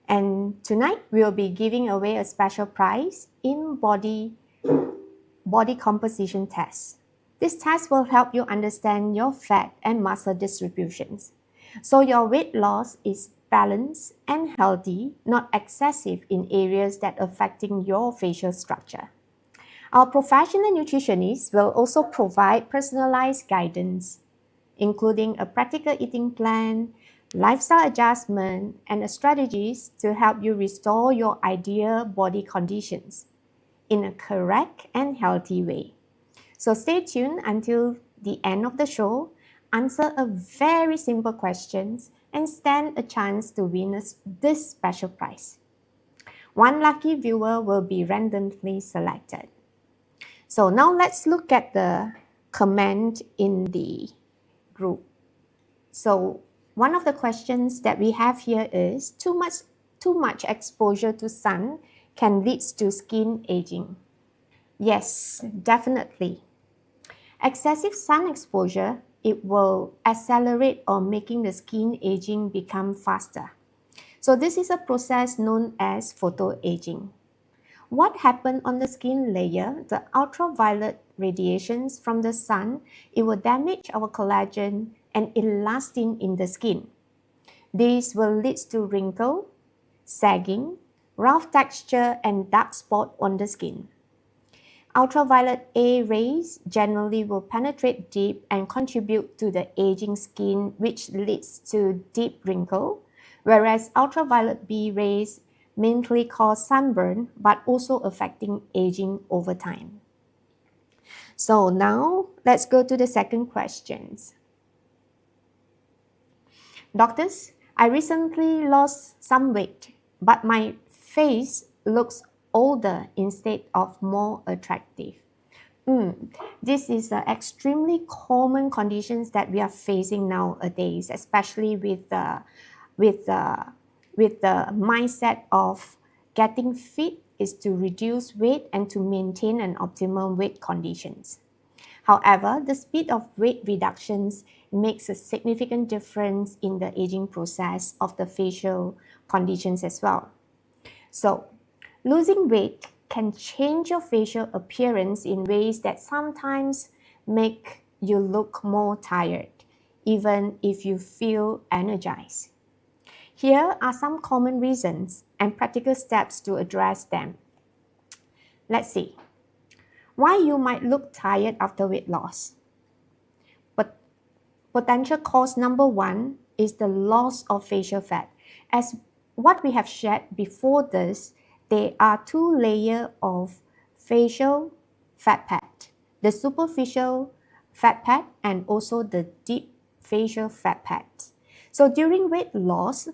And tonight we'll be giving away a special prize in body composition test. This test will help you understand your fat and muscle distributions, so your weight loss is balanced and healthy, not excessive in areas that affecting your facial structure. Our professional nutritionists will also provide personalized guidance, including a practical eating plan, lifestyle adjustment, and strategies to help you restore your ideal body conditions in a correct and healthy way. So stay tuned until the end of the show, answer a very simple questions, and stand a chance to win this special prize. One lucky viewer will be randomly selected. So now let's look at the comment in the group. So one of the questions that we have here is, too much exposure to sun can lead to skin aging. Yes, definitely. Excessive sun exposure, it will accelerate or making the skin aging become faster. So this is a process known as photoaging. What happened on the skin layer, the ultraviolet radiations from the sun, it will damage our collagen and elastin in the skin. This will lead to wrinkle, sagging, rough texture, and dark spot on the skin. Ultraviolet A rays generally will penetrate deep and contribute to the aging skin, which leads to deep wrinkle, whereas ultraviolet B rays mainly cause sunburn but also affecting aging over time. So now let's go to the second questions. Doctors, I recently lost some weight, but my face looks older instead of more attractive. This is an extremely common conditions that we are facing nowadays, especially with the mindset of getting fit is to reduce weight and to maintain an optimal weight conditions. However, the speed of weight reductions makes a significant difference in the aging process of the facial conditions as well. So, losing weight can change your facial appearance in ways that sometimes make you look more tired, even if you feel energized. Here are some common reasons and practical steps to address them. Let's see. Why you might look tired after weight loss. But potential cause number one is the loss of facial fat. As what we have shared before this, there are two layers of facial fat pad, the superficial fat pad and also the deep facial fat pad. So during weight loss,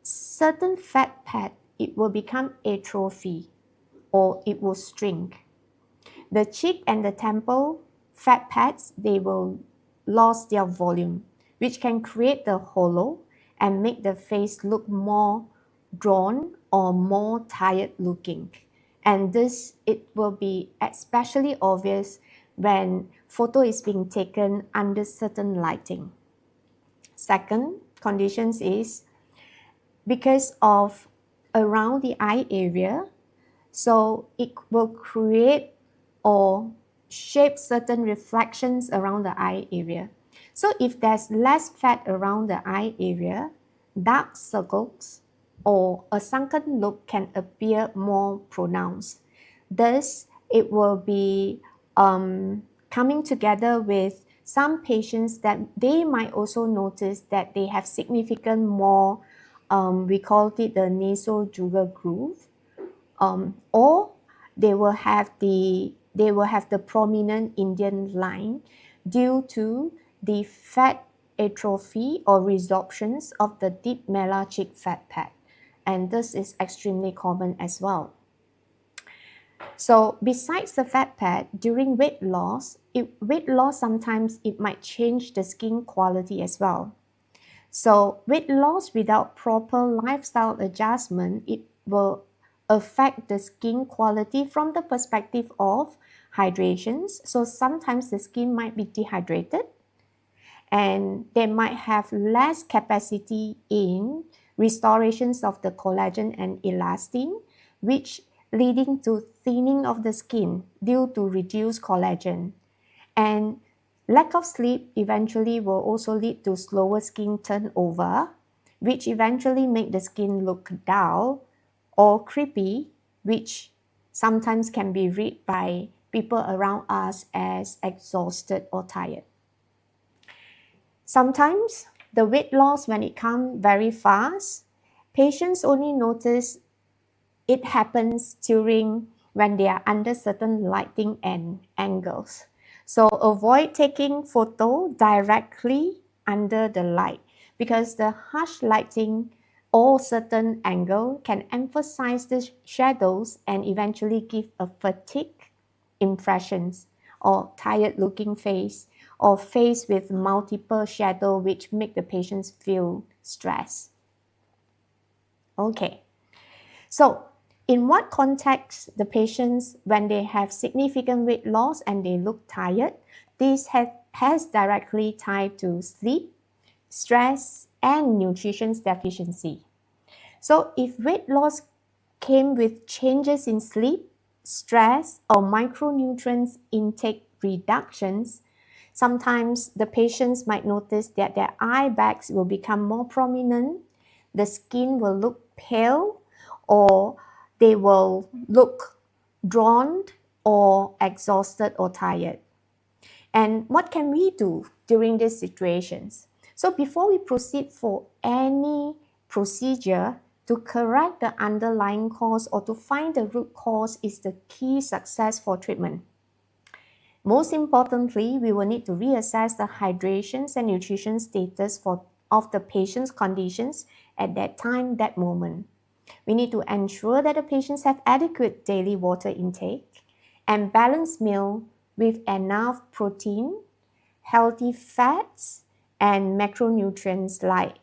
certain fat pad, it will become atrophy or it will shrink. The cheek and the temple fat pads, they will lose their volume, which can create the hollow and make the face look more drawn or more tired looking. And this, it will be especially obvious when photo is being taken under certain lighting. Second conditions is because of around the eye area, so it will create or shape certain reflections around the eye area. So if there's less fat around the eye area, dark circles or a sunken look can appear more pronounced. Thus, it will be coming together with some patients that they might also notice that they have significant more, we call it the nasojugal groove, or they will have the prominent Indian line due to the fat atrophy or resorptions of the deep malar cheek fat pad. And this is extremely common as well. So besides the fat pad, during weight loss sometimes it might change the skin quality as well. So weight loss without proper lifestyle adjustment, it will affect the skin quality from the perspective of hydrations. So sometimes the skin might be dehydrated and they might have less capacity in restorations of the collagen and elastin, which leading to thinning of the skin due to reduced collagen. And lack of sleep eventually will also lead to slower skin turnover, which eventually make the skin look dull or creepy, which sometimes can be read by people around us as exhausted or tired. Sometimes the weight loss, when it comes very fast, patients only notice it happens during when they are under certain lighting and angles. So avoid taking photo directly under the light because the harsh lighting or certain angle can emphasize the shadows and eventually give a fatigue impressions or tired looking face or face with multiple shadow which make the patients feel stressed. Okay, so in what context the patients, when they have significant weight loss and they look tired, this has directly tied to sleep, stress, and nutrition deficiency. So if weight loss came with changes in sleep, stress, or micronutrients intake reductions, sometimes the patients might notice that their eye bags will become more prominent, the skin will look pale, or they will look drawn or exhausted or tired. And what can we do during these situations? So before we proceed for any procedure, to correct the underlying cause or to find the root cause is the key success for treatment. Most importantly, we will need to reassess the hydration and nutrition status of the patient's conditions at that time, that moment. We need to ensure that the patients have adequate daily water intake and balanced meal with enough protein, healthy fats, and macronutrients like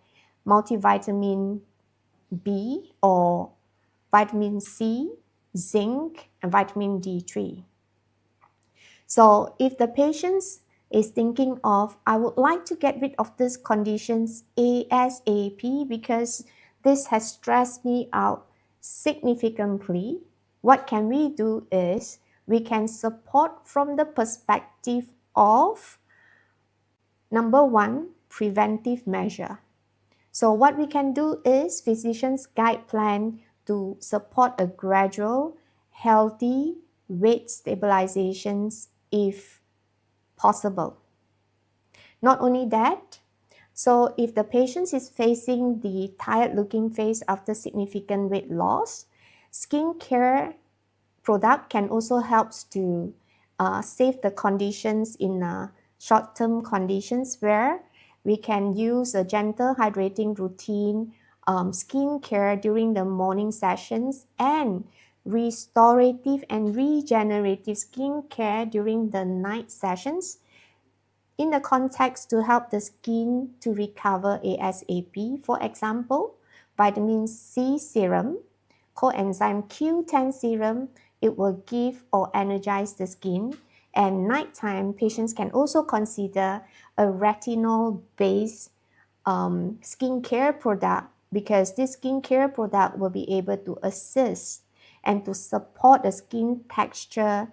multivitamin B or vitamin C, zinc, and vitamin D3. So if the patient is thinking of, I would like to get rid of these conditions ASAP because this has stressed me out significantly, what can we do is we can support from the perspective of number one, preventive measure. So what we can do is physician's guide plan to support a gradual, healthy weight stabilizations if possible. Not only that, so if the patient is facing the tired looking face after significant weight loss, skincare product can also help to save the conditions in short-term conditions where we can use a gentle hydrating routine, skincare during the morning sessions, and restorative and regenerative skincare during the night sessions in the context to help the skin to recover ASAP. For example, vitamin C serum, coenzyme Q10 serum, it will give or energize the skin. And nighttime, patients can also consider a retinol-based skincare product because this skincare product will be able to assist and to support the skin texture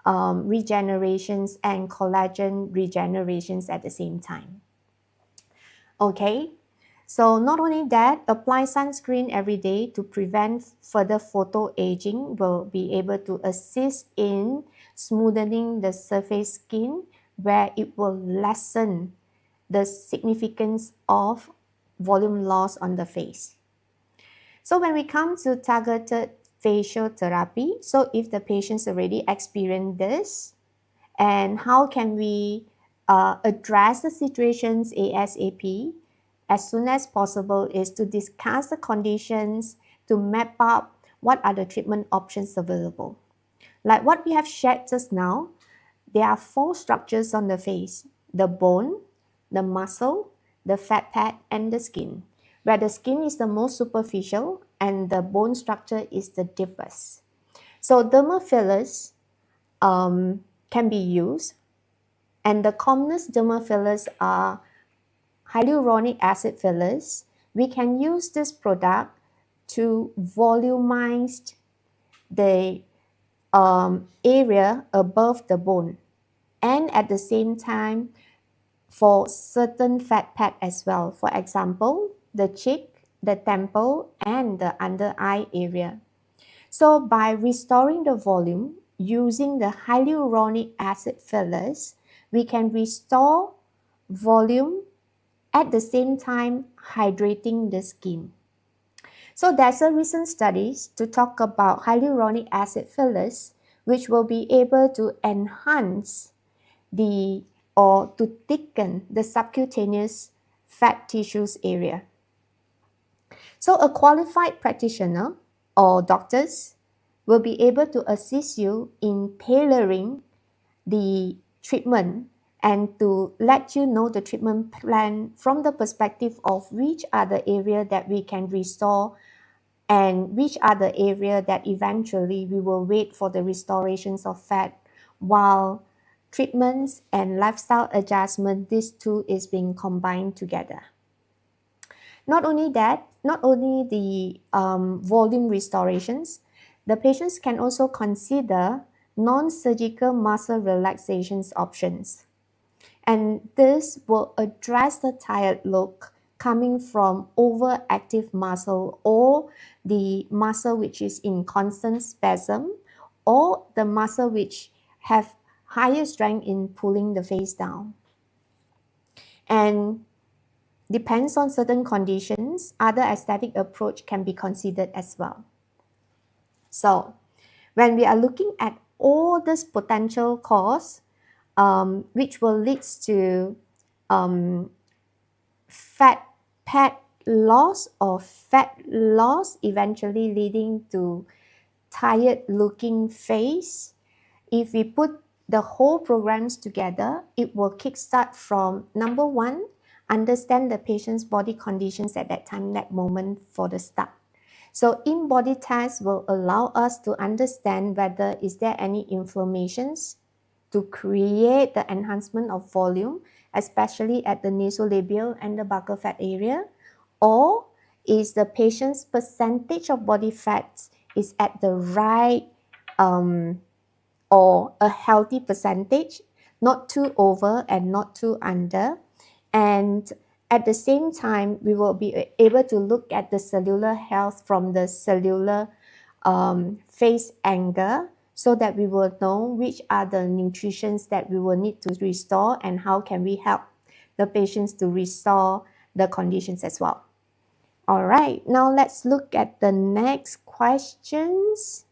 regenerations and collagen regenerations at the same time. Okay, so not only that, apply sunscreen every day to prevent further photo aging will be able to assist in smoothing the surface skin where it will lessen the significance of volume loss on the face. So when we come to targeted facial therapy, so if the patients already experienced this, and how can we address the situations ASAP as soon as possible is to discuss the conditions to map up what are the treatment options available. Like what we have shared just now, there are 4 structures on the face: the bone, the muscle, the fat pad, and the skin, where the skin is the most superficial and the bone structure is the deepest. So dermal fillers can be used, and the commonest dermal fillers are hyaluronic acid fillers. We can use this product to volumize the area above the bone, and at the same time for certain fat pad as well. For example, the cheek, the temple, and the under eye area. So by restoring the volume using the hyaluronic acid fillers, we can restore volume at the same time hydrating the skin. So there's a recent studies to talk about hyaluronic acid fillers, which will be able to enhance or to thicken the subcutaneous fat tissues area. So a qualified practitioner or doctors will be able to assist you in tailoring the treatment and to let you know the treatment plan from the perspective of which are the area that we can restore and which are the area that eventually we will wait for the restorations of fat, while treatments and lifestyle adjustment, these two is being combined together. Not only that, not only the volume restorations, the patients can also consider non-surgical muscle relaxations options. And this will address the tired look coming from overactive muscle or the muscle which is in constant spasm or the muscle which have higher strength in pulling the face down. And depends on certain conditions, other aesthetic approach can be considered as well. So when we are looking at all this potential cause, which will lead to fat pad loss or fat loss, eventually leading to tired looking face, if we put the whole programs together, it will kickstart from number one, understand the patient's body conditions at that time, that moment for the start. So in-body tests will allow us to understand whether is there any inflammations to create the enhancement of volume, especially at the nasolabial and the buccal fat area, or is the patient's percentage of body fat is at the right or a healthy percentage, not too over and not too under. And at the same time, we will be able to look at the cellular health from the cellular face angle, so that we will know which are the nutritions that we will need to restore and how can we help the patients to restore the conditions as well. All right, now let's look at the next questions.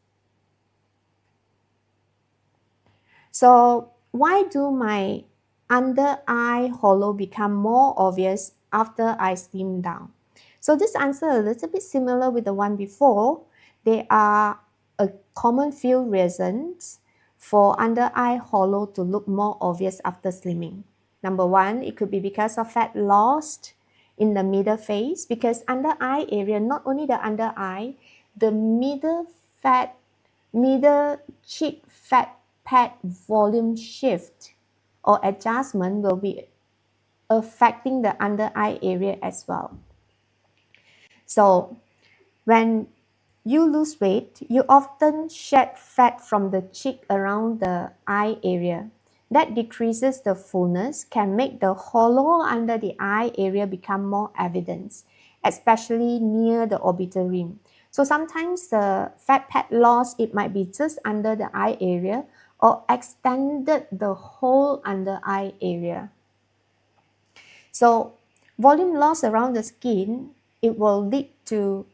So why do my under eye hollow become more obvious after I slim down? So this answer a little bit similar with the one before. There are a common few reasons for under eye hollow to look more obvious after slimming. Number one, it could be because of fat lost in the middle face, because under eye area, not only the under eye, the middle cheek fat pad volume shift or adjustment will be affecting the under eye area as well. So when you lose weight, you often shed fat from the cheek around the eye area. That decreases the fullness, can make the hollow under the eye area become more evident, especially near the orbital rim. So sometimes the fat pad loss, it might be just under the eye area or extended the whole under eye area. So volume loss around the skin, it will lead to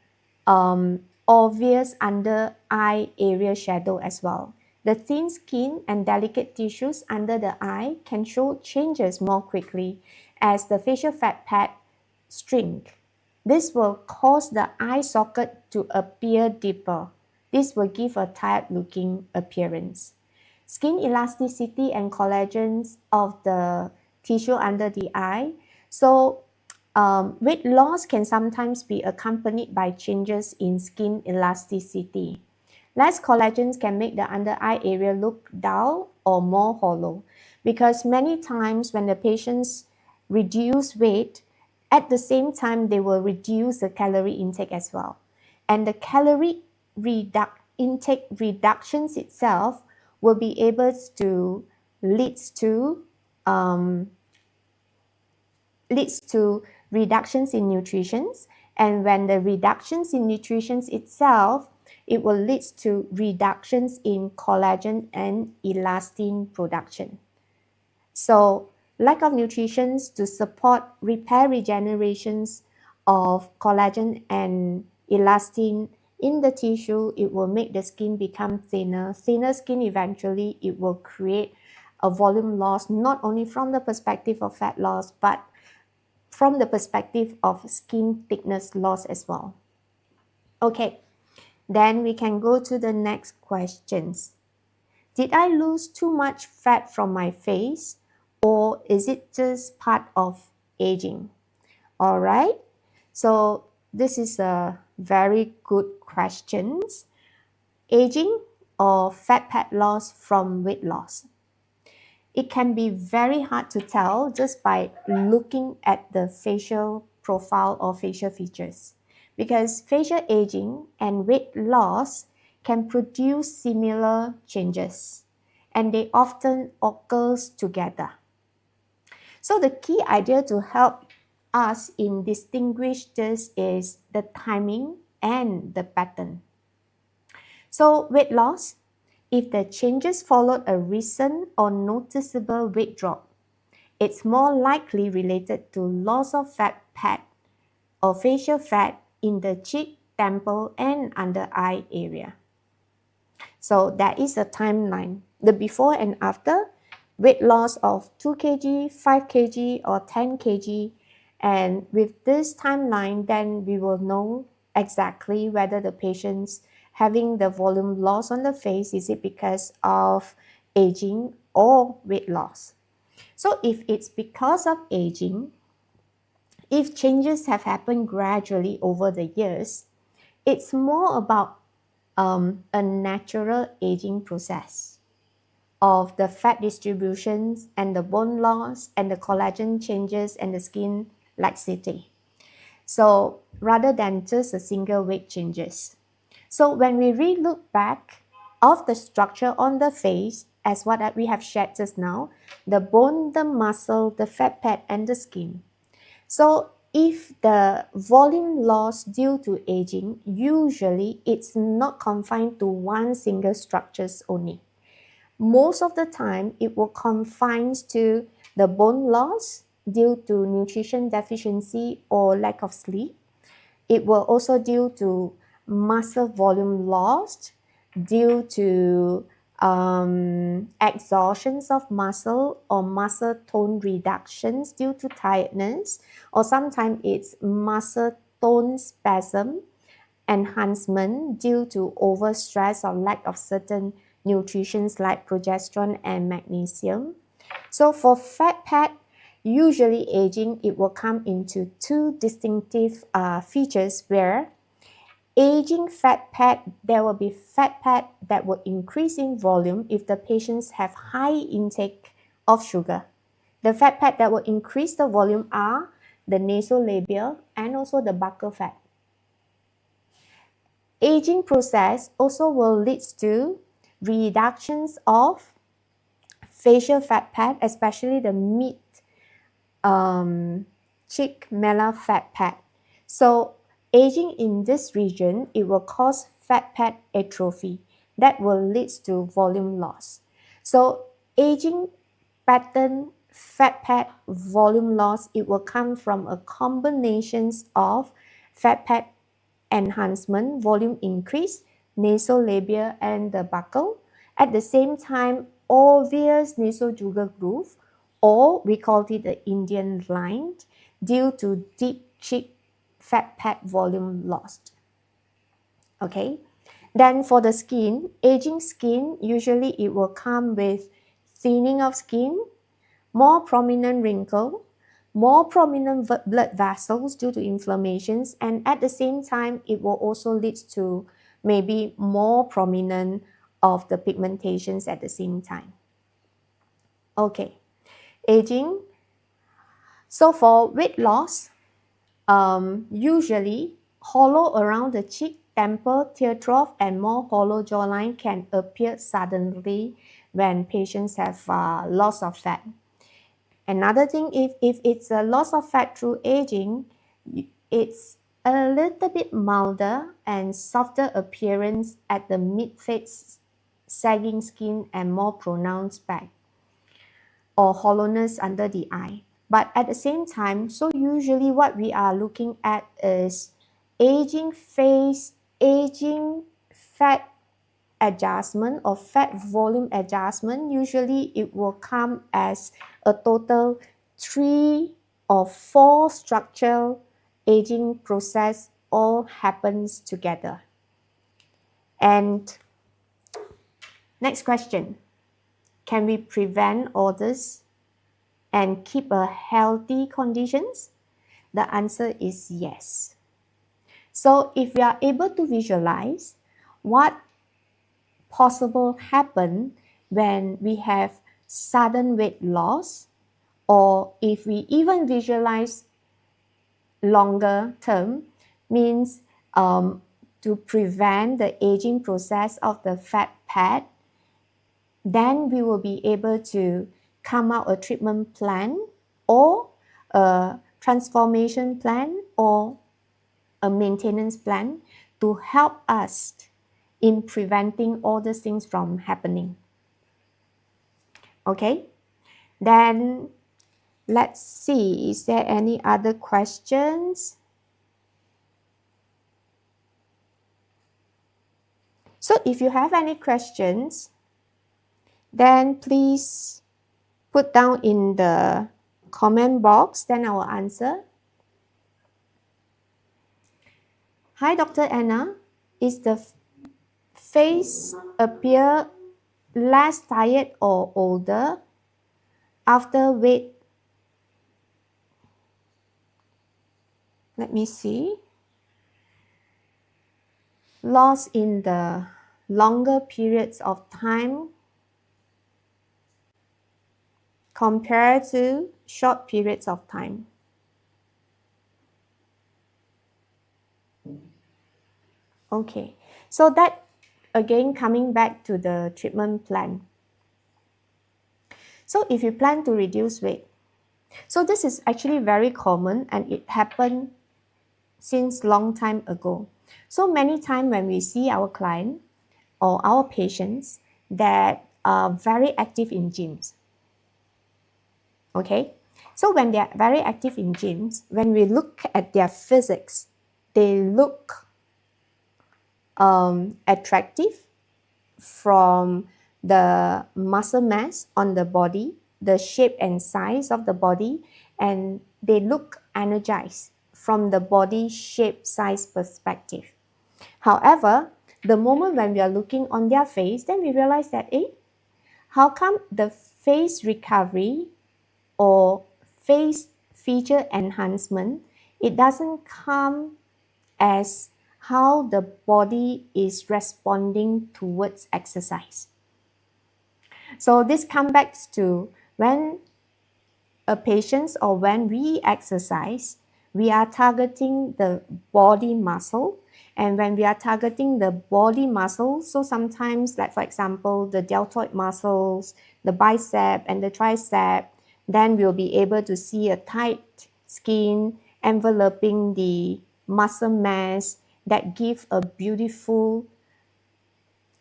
obvious under eye area shadow as well. The thin skin and delicate tissues under the eye can show changes more quickly as the facial fat pad shrink. This will cause the eye socket to appear deeper. This will give a tired looking appearance. Skin elasticity and collagens of the tissue under the eye. So Weight loss can sometimes be accompanied by changes in skin elasticity. Less collagen can make the under eye area look dull or more hollow, because many times when the patients reduce weight, at the same time they will reduce the calorie intake as well. And the calorie intake reductions itself will be able to leads to reductions in nutrition, and when the reductions in nutrition itself, it will lead to reductions in collagen and elastin production. So lack of nutrition to support repair regenerations of collagen and elastin in the tissue, it will make the skin become thinner. Thinner skin, eventually it will create a volume loss, not only from the perspective of fat loss, but from the perspective of skin thickness loss as well. Okay, then we can go to the next questions. Did I lose too much fat from my face, or is it just part of aging? All right, so this is a very good question. Aging or fat pad loss from weight loss? It can be very hard to tell just by looking at the facial profile or facial features, because facial aging and weight loss can produce similar changes, and they often occur together. So the key idea to help us in distinguish this is the timing and the pattern. So weight loss, if the changes followed a recent or noticeable weight drop, it's more likely related to loss of fat pad or facial fat in the cheek, temple, and under eye area. So that is a timeline. The before and after, weight loss of 2 kg, 5 kg, or 10 kg. And with this timeline, then we will know exactly whether the patient's having the volume loss on the face, is it because of aging or weight loss? So if it's because of aging, if changes have happened gradually over the years, it's more about a natural aging process of the fat distributions and the bone loss and the collagen changes and the skin laxity. So rather than just a single weight changes. So when we re-look back of the structure on the face, as what we have shared just now, the bone, the muscle, the fat pad, and the skin. So if the volume loss due to aging, usually it's not confined to one single structures only. Most of the time, it will confine to the bone loss due to nutrition deficiency or lack of sleep. It will also due to muscle volume loss due to exhaustions of muscle or muscle tone reductions due to tiredness, or sometimes it's muscle tone spasm enhancement due to overstress or lack of certain nutrients like progesterone and magnesium. So for fat pad, usually aging, it will come into two distinctive features where aging fat pad, there will be fat pad that will increase in volume if the patients have high intake of sugar. The fat pad that will increase the volume are the nasolabial and also the buccal fat. Aging process also will lead to reductions of facial fat pad, especially the mid cheek malar fat pad. So aging in this region, it will cause fat pad atrophy that will lead to volume loss. So aging pattern, fat pad volume loss, it will come from a combination of fat pad enhancement, volume increase, nasolabial and the buccal. At the same time, obvious nasojugal groove, or we call it the Indian line, due to deep cheek fat pad volume lost. Okay, then for the skin, aging skin, usually it will come with thinning of skin, more prominent wrinkle, more prominent blood vessels due to inflammations, and at the same time, it will also lead to maybe more prominent of the pigmentations at the same time. Okay, aging. So for weight loss, usually hollow around the cheek, temple, tear trough, and more hollow jawline can appear suddenly when patients have loss of fat. Another thing, if it's a loss of fat through aging, it's a little bit milder and softer appearance at the mid-face, sagging skin, and more pronounced back or hollowness under the eye. But at the same time, so usually what we are looking at is aging face, aging fat adjustment or fat volume adjustment. Usually it will come as a total 3 or 4 structural aging process all happens together. And next question, can we prevent all this and keep a healthy conditions? The answer is yes. So if we are able to visualize what possible happen when we have sudden weight loss, or if we even visualize longer term, means to prevent the aging process of the fat pad, then we will be able to come out a treatment plan or a transformation plan or a maintenance plan to help us in preventing all these things from happening. Okay, then let's see, is there any other questions? So if you have any questions, then please put down in the comment box, then I will answer. Hi, Dr. Anna. Is the face appear less tired or older after weight? Let me see. Loss in the longer periods of time compared to short periods of time. Okay, so that again coming back to the treatment plan. So if you plan to reduce weight, so this is actually very common and it happened since long time ago. So many times when we see our client or our patients that are very active in gyms, okay, so when they are very active in gyms, when we look at their physics, they look attractive from the muscle mass on the body, the shape and size of the body, and they look energized from the body shape size perspective. However, the moment when we are looking on their face, then we realize that, how come the face recovery or face feature enhancement, it doesn't come as how the body is responding towards exercise. So this comes back to when a patient or when we exercise, we are targeting the body muscle. And when we are targeting the body muscle, so sometimes, like for example, the deltoid muscles, the bicep and the tricep, then we'll be able to see a tight skin enveloping the muscle mass that give a beautiful,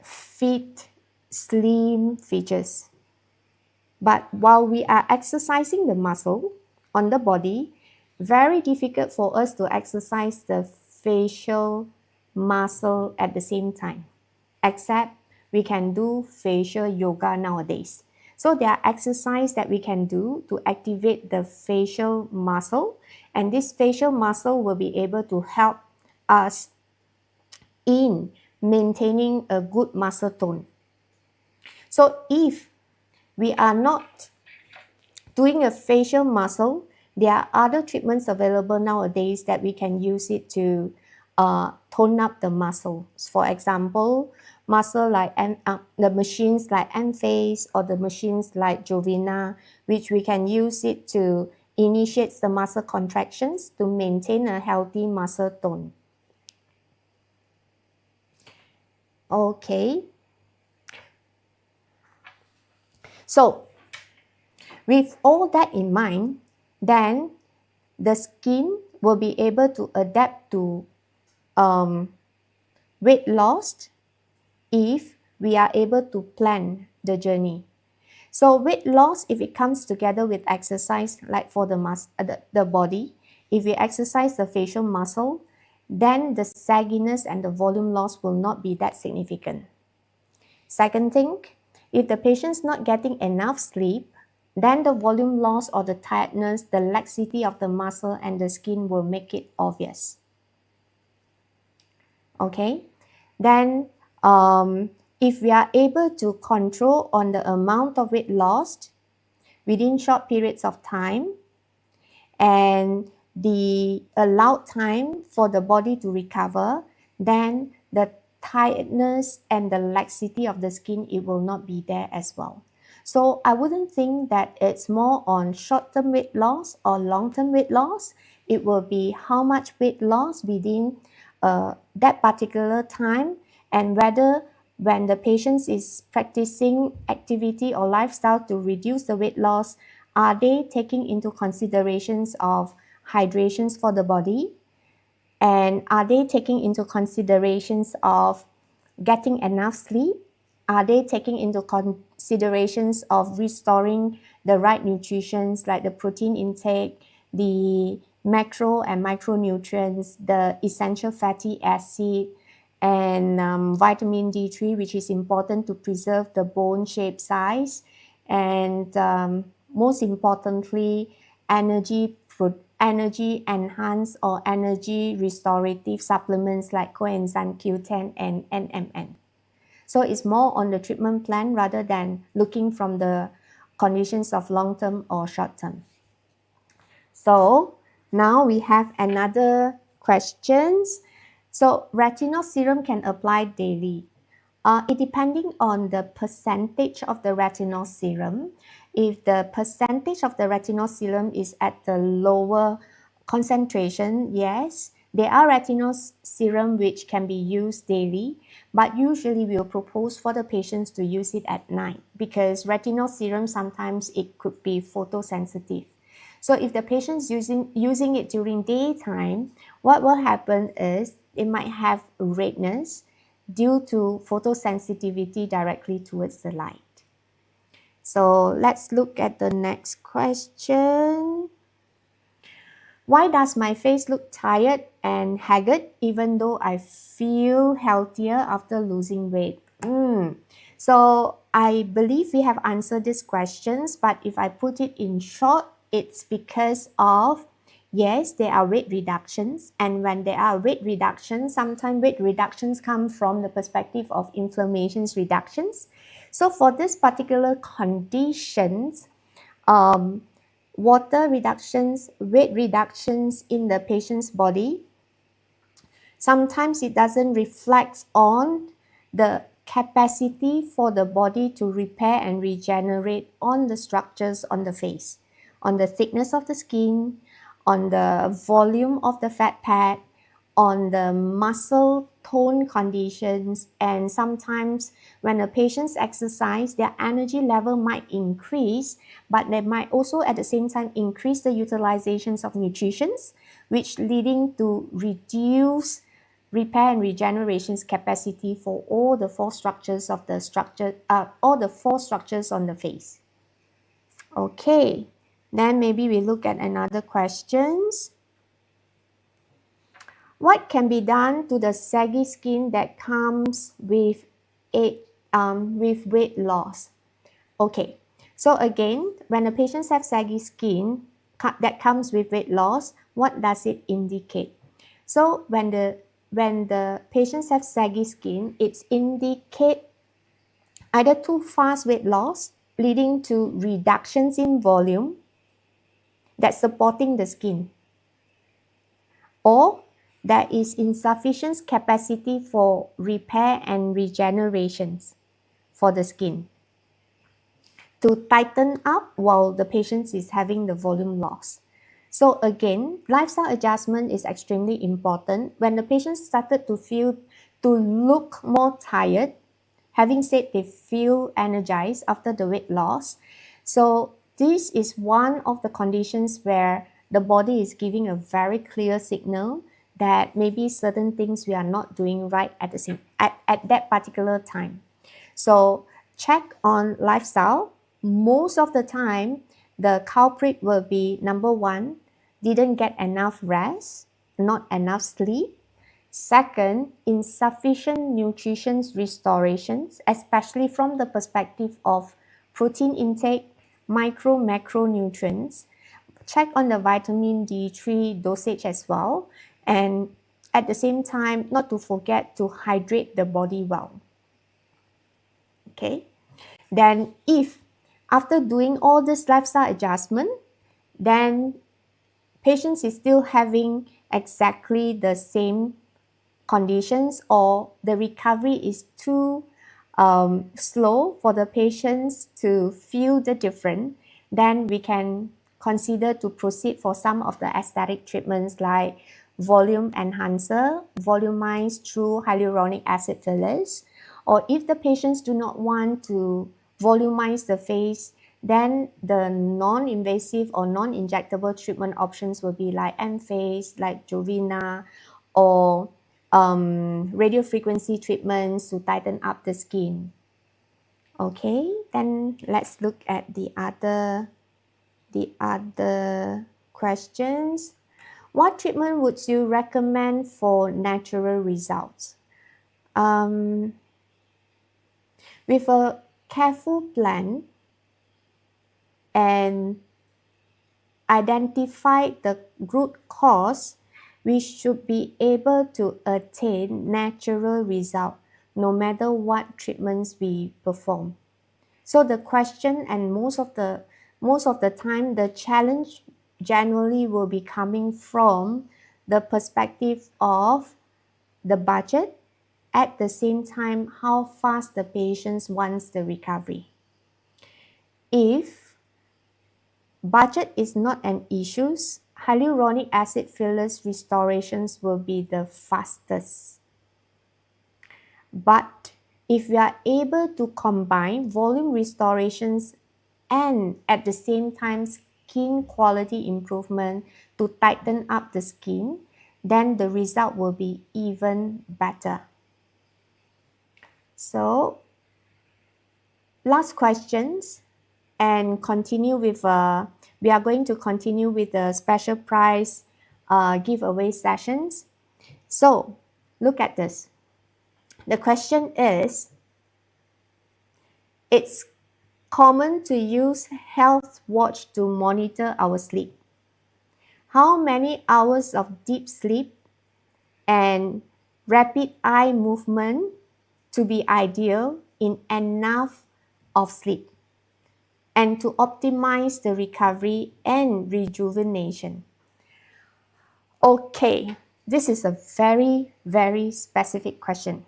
fit, slim features. But while we are exercising the muscle on the body, very difficult for us to exercise the facial muscle at the same time, except we can do facial yoga nowadays. So there are exercises that we can do to activate the facial muscle, and this facial muscle will be able to help us in maintaining a good muscle tone. So if we are not doing a facial muscle, there are other treatments available nowadays that we can use it to tone up the muscles. For example, the machines like Enphase or the machines like Jovina, which we can use it to initiate the muscle contractions to maintain a healthy muscle tone. Okay. So, with all that in mind, then the skin will be able to adapt to weight loss if we are able to plan the journey. So weight loss, if it comes together with exercise, like for the body, if we exercise the facial muscle, then the sagginess and the volume loss will not be that significant. Second thing, if the patient's not getting enough sleep, then the volume loss or the tiredness, the laxity of the muscle and the skin will make it obvious. Okay, then if we are able to control on the amount of weight lost within short periods of time and the allowed time for the body to recover, then the tiredness and the laxity of the skin, it will not be there as well. So I wouldn't think that it's more on short-term weight loss or long-term weight loss. It will be how much weight loss within that particular time, and whether when the patient is practicing activity or lifestyle to reduce the weight loss, are they taking into considerations of hydrations for the body? And are they taking into considerations of getting enough sleep? Are they taking into considerations of restoring the right nutrition, like the protein intake, the macro and micronutrients, the essential fatty acid, and vitamin D3, which is important to preserve the bone shape size, and most importantly, energy enhanced or energy restorative supplements like coenzyme Q10 and NMN. So it's more on the treatment plan rather than looking from the conditions of long-term or short-term. So now we have another questions. So retinol serum can apply daily. It depending on the percentage of the retinol serum. If the percentage of the retinol serum is at the lower concentration, yes, there are retinol serum which can be used daily, but usually we'll propose for the patients to use it at night because retinol serum sometimes it could be photosensitive. So if the patient's using it during daytime, what will happen is it might have redness due to photosensitivity directly towards the light. So let's look at the next question. Why does my face look tired and haggard even though I feel healthier after losing weight? So I believe we have answered these questions, but if I put it in short, it's because of, yes, there are weight reductions, and when there are weight reductions, sometimes weight reductions come from the perspective of inflammations reductions. So for this particular conditions, water reductions, weight reductions in the patient's body, sometimes it doesn't reflect on the capacity for the body to repair and regenerate on the structures on the face, on the thickness of the skin, on the volume of the fat pad, on the muscle tone conditions, and sometimes when a patient's exercise, their energy level might increase, but they might also at the same time increase the utilizations of nutrition, which leading to reduce repair and regeneration's capacity for all the four structures of the all the four structures on the face. Okay, then maybe we look at another questions. What can be done to the saggy skin that comes with weight loss? Okay, so again, when a patient has saggy skin that comes with weight loss, what does it indicate? So when the patients have saggy skin, it indicates either too fast weight loss leading to reductions in volume that's supporting the skin, or there is insufficient capacity for repair and regenerations for the skin to tighten up while the patient is having the volume loss. So again, lifestyle adjustment is extremely important. When the patient started to look more tired, having said they feel energized after the weight loss, so this is one of the conditions where the body is giving a very clear signal that maybe certain things we are not doing right at that particular time. So check on lifestyle. Most of the time, the culprit will be number one, didn't get enough rest, not enough sleep. Second, insufficient nutrition restorations, especially from the perspective of protein intake, micro, macronutrients. Check on the vitamin D3 dosage as well. And at the same time, not to forget to hydrate the body well. Okay. Then if after doing all this lifestyle adjustment, then patients is still having exactly the same conditions, or the recovery is too slow for the patients to feel the difference, then we can consider to proceed for some of the aesthetic treatments like volume enhancer, volumized through hyaluronic acid fillers. Or if the patients do not want to volumize the face, then the non-invasive or non-injectable treatment options will be like M-Face, like Jovena, or radiofrequency treatments to tighten up the skin. Okay, then let's look at the other questions. What treatment would you recommend for natural results? With a careful plan and identify the root cause, we should be able to attain natural result no matter what treatments we perform. So the question, and most of the time, the challenge generally will be coming from the perspective of the budget, at the same time how fast the patient wants the recovery. If budget is not an issue, hyaluronic acid fillers restorations will be the fastest. But if we are able to combine volume restorations and at the same time skin quality improvement to tighten up the skin, then the result will be even better. So, last questions, and continue with we are going to continue with the special prize giveaway sessions. So, look at this. The question is, it's common to use health watch to monitor our sleep. How many hours of deep sleep and rapid eye movement to be ideal in enough of sleep and to optimize the recovery and rejuvenation? Okay, this is a very, very specific question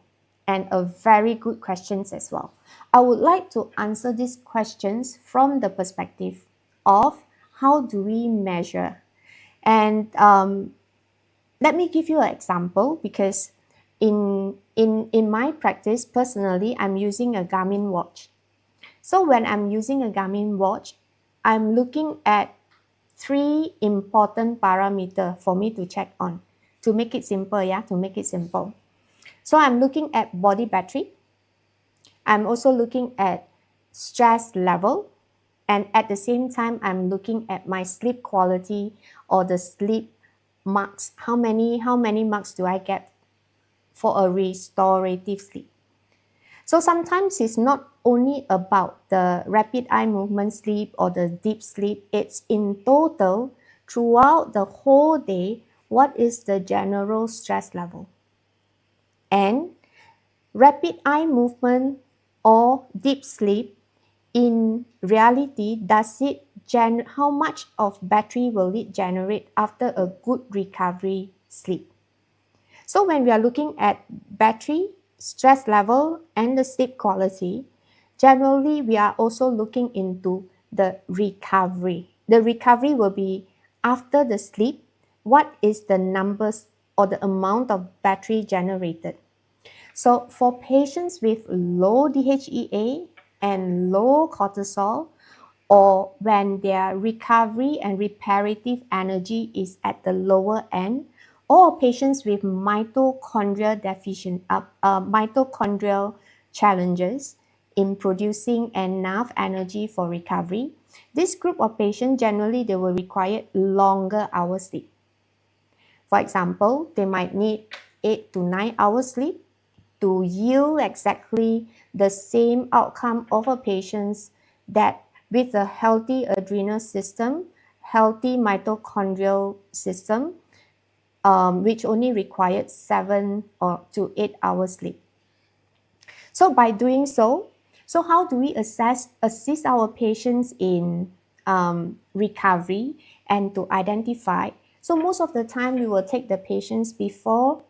and a very good question as well. I would like to answer these questions from the perspective of how do we measure. And let me give you an example, because in my practice, personally, I'm using a Garmin watch. So when I'm using a Garmin watch, I'm looking at 3 important parameters for me to check on. To make it simple, to make it simple. So I'm looking at body battery. I'm also looking at stress level. And at the same time, I'm looking at my sleep quality or the sleep marks. How many marks do I get for a restorative sleep? So sometimes it's not only about the rapid eye movement sleep or the deep sleep. It's in total, throughout the whole day, what is the general stress level? And rapid eye movement or deep sleep, in reality, does it how much of battery will it generate after a good recovery sleep. So when we are looking at battery, stress level, and the sleep quality, generally we are also looking into the recovery. The recovery will be after the sleep, what is the numbers or the amount of battery generated. So for patients with low DHEA and low cortisol, or when their recovery and reparative energy is at the lower end, or patients with mitochondrial challenges in producing enough energy for recovery, this group of patients generally they will require longer hours sleep. For example, they might need 8 to 9 hours sleep to yield exactly the same outcome over patients that with a healthy adrenal system, healthy mitochondrial system, which only required 7 or to 8 hours sleep. So by doing so how do we assist our patients in recovery and to identify? So most of the time we will take the patients before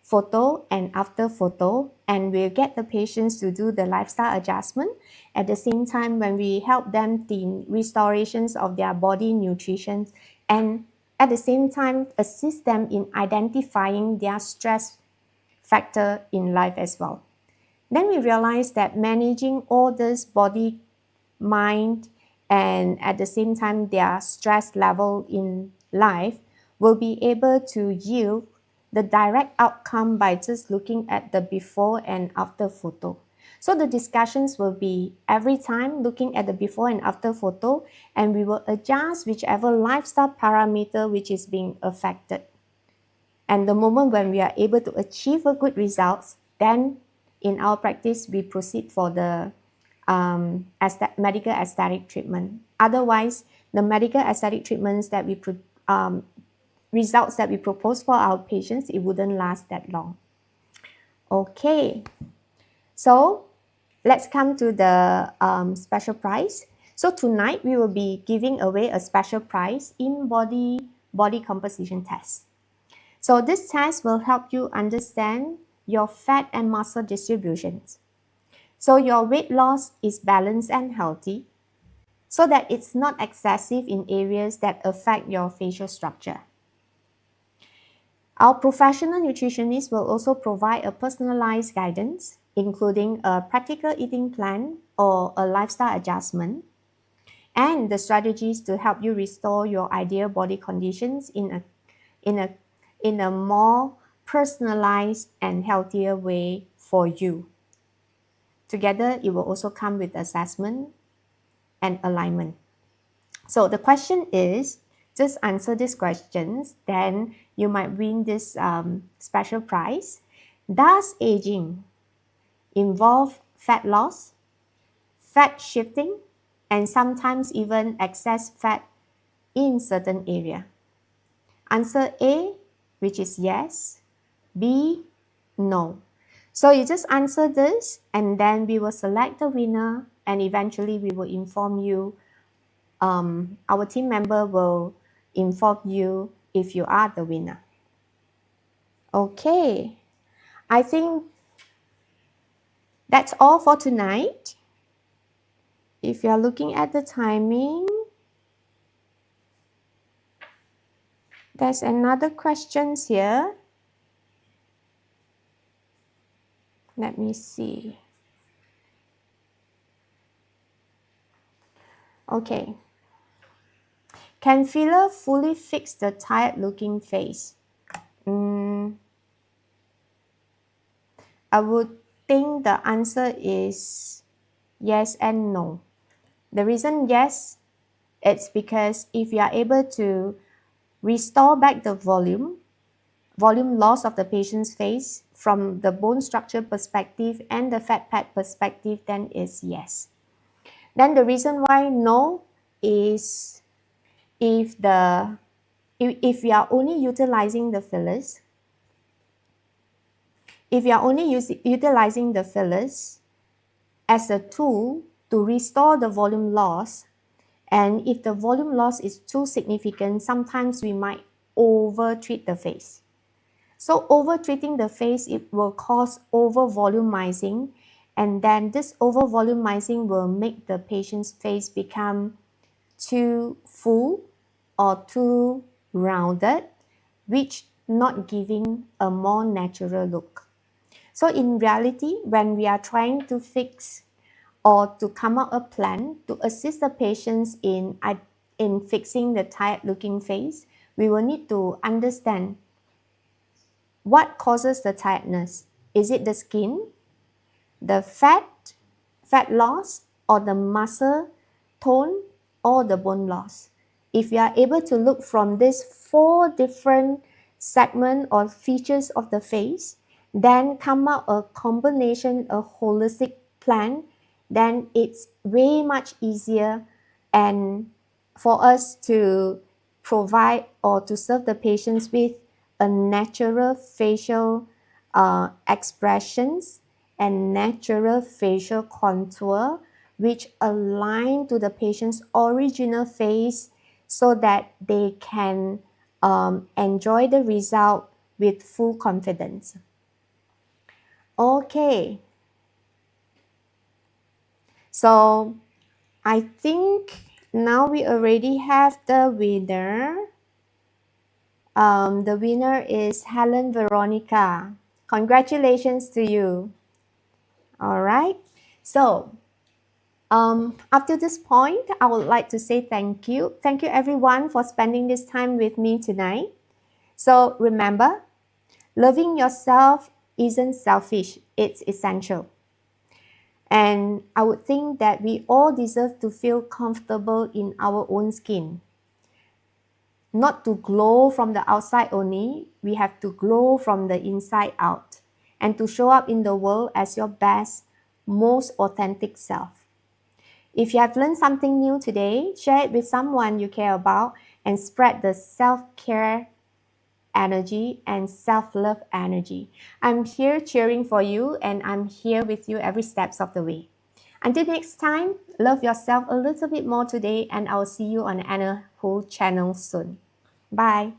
photo and after photo, and we'll get the patients to do the lifestyle adjustment. At the same time, when we help them in restorations of their body nutrition, and at the same time assist them in identifying their stress factor in life as well. Then we realize that managing all this body, mind, and at the same time their stress level in life will be able to yield the direct outcome by just looking at the before and after photo. So the discussions will be every time looking at the before and after photo, and we will adjust whichever lifestyle parameter which is being affected. And the moment when we are able to achieve a good results, then in our practice we proceed for the medical aesthetic treatment. Otherwise, the medical aesthetic treatments that we results that we propose for our patients, it wouldn't last that long. Okay, so let's come to the special prize. So tonight we will be giving away a special prize in body composition test. So this test will help you understand your fat and muscle distributions. So your weight loss is balanced and healthy, so that it's not excessive in areas that affect your facial structure. Our professional nutritionists will also provide a personalized guidance, including a practical eating plan or a lifestyle adjustment, and the strategies to help you restore your ideal body conditions in a more personalized and healthier way for you. Together, it will also come with assessment and alignment. So the question is, just answer these questions, then you might win this special prize. Does aging involve fat loss, fat shifting, and sometimes even excess fat in certain area? Answer A, which is yes. B, no. So you just answer this, and then we will select the winner, and eventually we will inform you. Our team member will inform you if you are the winner. Okay, I think that's all for tonight. If you are looking at the timing, there's another question here. Let me see. Okay. Can filler fully fix the tired-looking face? I would think the answer is yes and no. The reason yes, it's because if you are able to restore back the volume loss of the patient's face from the bone structure perspective and the fat pad perspective, then it's yes. Then the reason why no is if you are only utilizing the fillers, utilizing the fillers as a tool to restore the volume loss, And if the volume loss is too significant, sometimes we might over-treat the face. So over-treating the face, it will cause over-volumizing, and then this over-volumizing will make the patient's face become too full or too rounded, which not giving a more natural look. So in reality, when we are trying to fix or to come up a plan to assist the patients in fixing the tired looking face, we will need to understand what causes the tiredness. Is it the skin, the fat loss, or the muscle tone, or the bone loss? If you are able to look from these 4 different segments or features of the face, then come up a combination, a holistic plan, then it's way much easier and for us to provide or to serve the patients with a natural facial expressions and natural facial contour which align to the patient's original face so that they can enjoy the result with full confidence. Okay, so I think now we already have the winner. The winner is Helen Veronica. Congratulations to you. All right. So up to this point, I would like to say thank you. Thank you everyone for spending this time with me tonight. So remember, loving yourself isn't selfish, it's essential. And I would think that we all deserve to feel comfortable in our own skin. Not to glow from the outside only, we have to glow from the inside out and to show up in the world as your best, most authentic self. If you have learned something new today, share it with someone you care about and spread the self-care energy and self-love energy. I'm here cheering for you and I'm here with you every step of the way. Until next time, love yourself a little bit more today and I'll see you on Anna Ho channel soon. Bye.